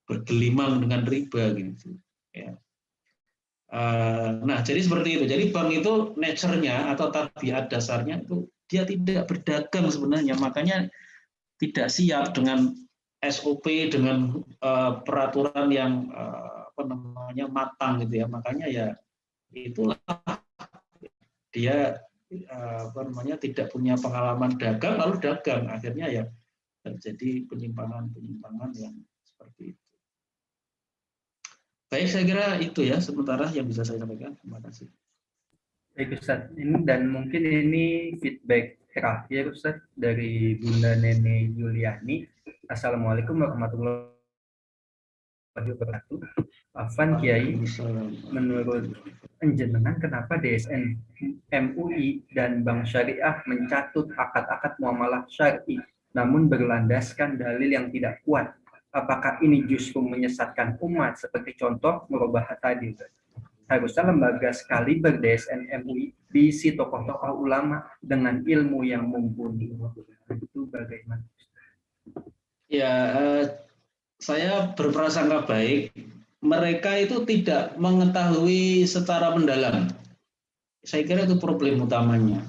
bergelimang dengan riba gitu. Ya. Nah, jadi seperti itu. Jadi bank itu nature-nya atau tabiat dasarnya itu dia tidak berdagang sebenarnya, makanya tidak siap dengan SOP, dengan peraturan yang matang gitu ya. Makanya ya itulah dia tidak punya pengalaman dagang lalu dagang, akhirnya ya terjadi penyimpangan yang seperti itu. Baik, saya kira itu ya sementara yang bisa saya sampaikan. Terima kasih. Baik Ustaz, ini dan mungkin ini feedback terakhir Ustaz dari Bunda Nene Yuliani. Assalamualaikum warahmatullahi wabarakatuh. Afan Kiai, menurut Enjenengan kenapa DSN MUI dan Bank Syariah mencatut akad-akad muamalah syar'i namun berlandaskan dalil yang tidak kuat? Apakah ini justru menyesatkan umat seperti contoh merubah tadi? Harusnya lembaga sekaliber DSN MUI diisi tokoh-tokoh ulama dengan ilmu yang mumpuni. Itu bagaimana? Ya, saya berprasangka baik. Mereka itu tidak mengetahui secara mendalam. Saya kira itu problem utamanya.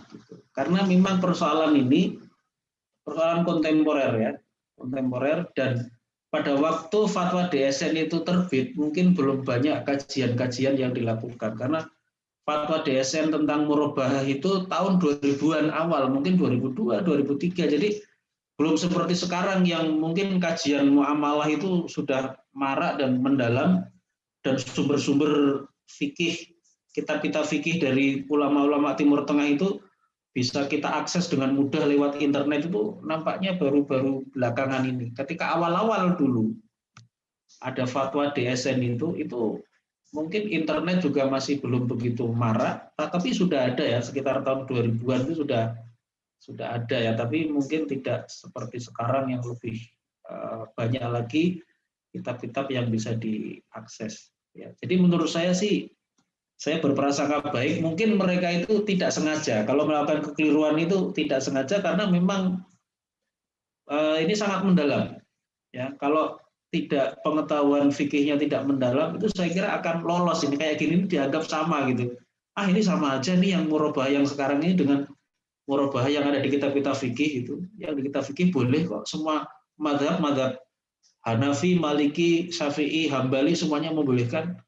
Karena memang persoalan ini persoalan kontemporer ya, kontemporer, dan pada waktu fatwa DSN itu terbit mungkin belum banyak kajian-kajian yang dilakukan karena fatwa DSN tentang murabahah itu tahun 2000-an awal, mungkin 2002, 2003. Jadi belum seperti sekarang yang mungkin kajian muamalah itu sudah marak dan mendalam dan sumber-sumber fikih, kitab-kitab fikih dari ulama-ulama Timur Tengah itu bisa kita akses dengan mudah lewat internet. Itu nampaknya baru-baru belakangan ini. Ketika awal-awal dulu ada fatwa DSN itu mungkin internet juga masih belum begitu marak, tapi sudah ada ya, sekitar tahun 2000-an itu sudah ada ya, tapi mungkin tidak seperti sekarang yang lebih banyak lagi kitab-kitab yang bisa diakses. Ya, jadi menurut saya sih, saya berprasangka baik, mungkin mereka itu tidak sengaja. Kalau melakukan kekeliruan itu tidak sengaja karena memang ini sangat mendalam. Ya, kalau tidak pengetahuan fikihnya tidak mendalam, itu saya kira akan lolos ini kayak gini dianggap sama gitu. Ini sama aja nih yang murabahah yang sekarang ini dengan murabahah yang ada di kitab-kitab fikih itu. Yang di kitab fikih boleh kok, semua mazhab Hanafi, Maliki, Syafi'i, Hambali semuanya membolehkan.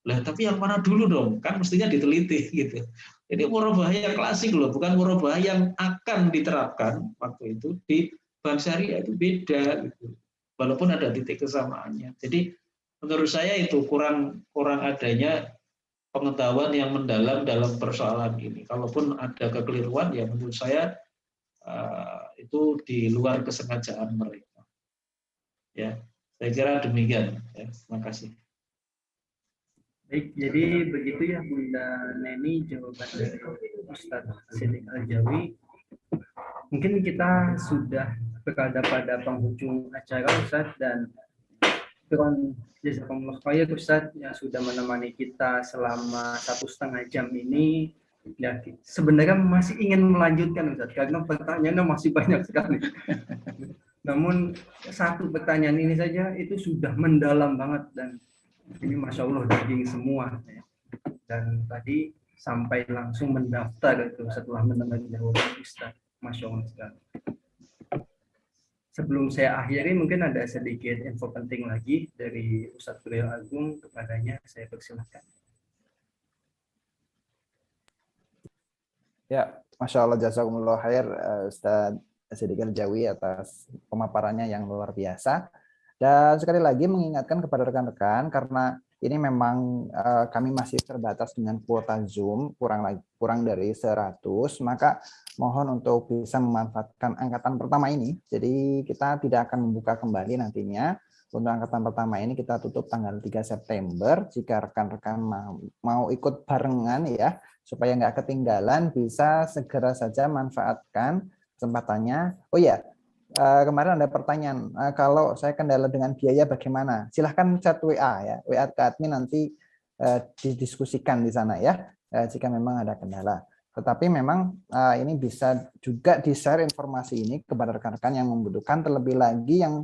Lah tapi yang mana dulu dong? Kan mestinya diteliti gitu. Jadi murabahah yang klasik loh, bukan murabahah yang akan diterapkan waktu itu di bank syariah, itu beda gitu. Walaupun ada titik kesamaannya. Jadi menurut saya itu kurang adanya pengetahuan yang mendalam dalam persoalan ini. Kalaupun ada kekeliruan, ya menurut saya itu di luar kesengajaan mereka. Ya, saya kira demikian. Ya, terima kasih. Baik, jadi begitu ya Bunda Neni jawaban dari Ustadz Siddiq Aljawi. Mungkin kita sudah berada pada penghujung acara Ustadz, dan jazakumullah khair Ustadz yang sudah menemani kita selama 1,5 jam ini. Ya, sebenarnya masih ingin melanjutkan Ustadz, karena pertanyaannya masih banyak sekali. Namun satu pertanyaan ini saja itu sudah mendalam banget, dan ini Masya Allah daging semua. Dan tadi sampai langsung mendaftar itu setelah mendengar jawaban Ustadz. Masya Allah sekali. Sebelum saya akhiri, mungkin ada sedikit info penting lagi dari Ustadz Beliau Agung, kepadanya saya persilahkan. Ya, Masya Allah, jazakumullah khair Ustadz Siddiq Al-Jawi atas pemaparannya yang luar biasa. Dan sekali lagi mengingatkan kepada rekan-rekan, karena ini memang kami masih terbatas dengan kuota Zoom, kurang dari 100, maka mohon untuk bisa memanfaatkan angkatan pertama ini. Jadi kita tidak akan membuka kembali nantinya. Untuk angkatan pertama ini kita tutup tanggal 3 September. Jika rekan-rekan mau ikut barengan ya, supaya nggak ketinggalan, bisa segera saja manfaatkan kesempatannya. Oh ya, kemarin ada pertanyaan, kalau saya kendala dengan biaya bagaimana? Silahkan chat WA ya, WA ke admin, nanti didiskusikan di sana ya, jika memang ada kendala. Tetapi memang ini bisa juga di-share informasi ini kepada rekan-rekan yang membutuhkan, terlebih lagi yang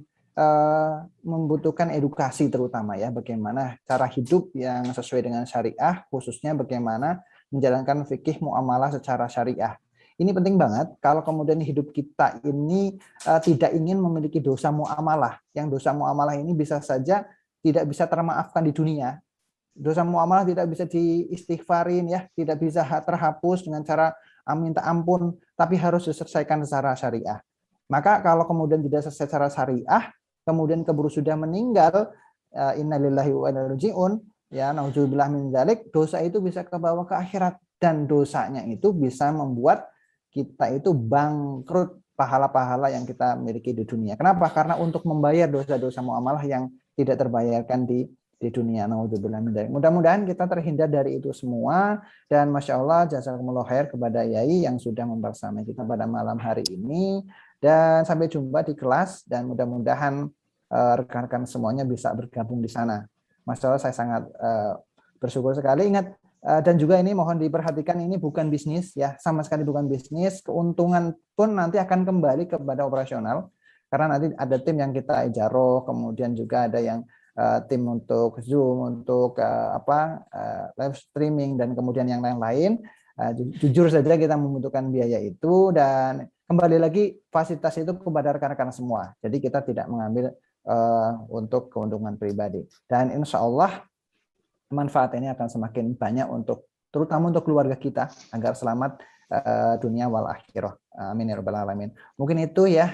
membutuhkan edukasi terutama ya, bagaimana cara hidup yang sesuai dengan syariah, khususnya bagaimana menjalankan fikih muamalah secara syariah. Ini penting banget kalau kemudian hidup kita ini tidak ingin memiliki dosa muamalah, yang dosa muamalah ini bisa saja tidak bisa termaafkan di dunia. Dosa muamalah tidak bisa diistighfarin ya, tidak bisa terhapus dengan cara minta ampun, tapi harus diselesaikan secara syariah. Maka kalau kemudian tidak selesai secara syariah, kemudian keburu sudah meninggal, innalillahi wa inna ilaihi raji'un, ya nauzubillah min dzalik, dosa itu bisa kebawa ke akhirat, dan dosanya itu bisa membuat kita itu bangkrut pahala-pahala yang kita miliki di dunia. Kenapa? Karena untuk membayar dosa-dosa muamalah yang tidak terbayarkan di dunia. Nauzubillah min dzalik. Mudah-mudahan kita terhindar dari itu semua, dan Masya Allah jazakumullah khair kepada Yai yang sudah membersamai kita pada malam hari ini, dan sampai jumpa di kelas, dan mudah-mudahan rekan-rekan semuanya bisa bergabung di sana. Masya Allah, saya sangat bersyukur sekali. Ingat, dan juga ini mohon diperhatikan, ini bukan bisnis ya, sama sekali bukan bisnis. Keuntungan pun nanti akan kembali kepada operasional, karena nanti ada tim yang kita ijaro, kemudian juga ada yang tim untuk Zoom, untuk live streaming, dan kemudian yang lain-lain. Jujur saja kita membutuhkan biaya itu, dan kembali lagi fasilitas itu kepada rekan-rekan semua. Jadi kita tidak mengambil untuk keuntungan pribadi, dan insya Allah manfaat ini akan semakin banyak terutama untuk keluarga kita, agar selamat dunia wal akhirah. Amin ya rabbal alamin. Mungkin itu ya,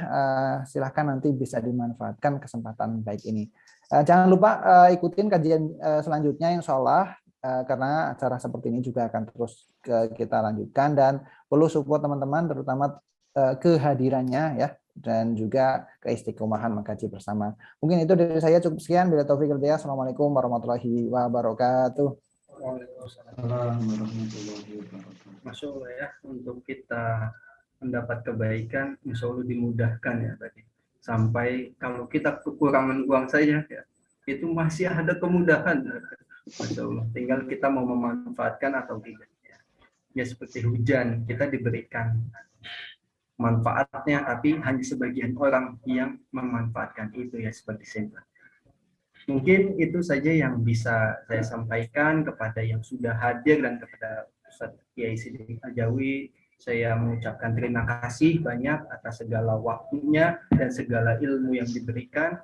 silahkan nanti bisa dimanfaatkan kesempatan baik ini. Jangan lupa ikutin kajian selanjutnya insya Allah, karena acara seperti ini juga akan terus kita lanjutkan, dan perlu support teman-teman, terutama kehadirannya ya, dan juga keistiqomahan mengkaji bersama. Mungkin itu dari saya, cukup sekian. Bila taufik wal hidayah. Assalamualaikum warahmatullahi wabarakatuh. Waalaikumsalam warahmatullahi wabarakatuh. Masya Allah ya, untuk kita mendapat kebaikan, insya Allah dimudahkan ya tadi. Sampai kalau kita kekurangan uang saja ya, itu masih ada kemudahan. Masya Allah, tinggal kita mau memanfaatkan atau tidak. Ya seperti hujan, kita diberikan manfaatnya, tapi hanya sebagian orang yang memanfaatkan itu ya, seperti saya. Mungkin itu saja yang bisa saya sampaikan kepada yang sudah hadir, dan kepada Ustadz Kiai Siddiq Al-Jawi. Saya mengucapkan terima kasih banyak atas segala waktunya dan segala ilmu yang diberikan.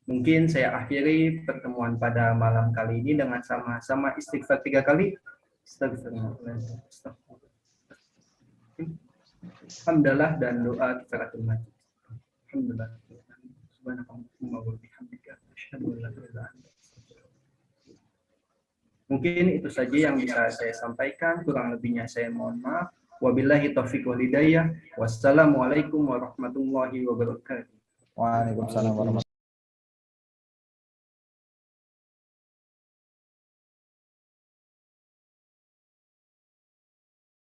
Mungkin saya akhiri pertemuan pada malam kali ini dengan sama-sama istighfar 3 kali. Alhamdulillah, dan doa kifaratul majid. Alhamdulillah. Mungkin itu saja yang bisa saya sampaikan, kurang lebihnya saya mohon maaf. Wabillahi taufiq wal hidayah. Wassalamualaikum warahmatullahi wabarakatuh. Waalaikumsalam warahmatullahi wabarakatuh.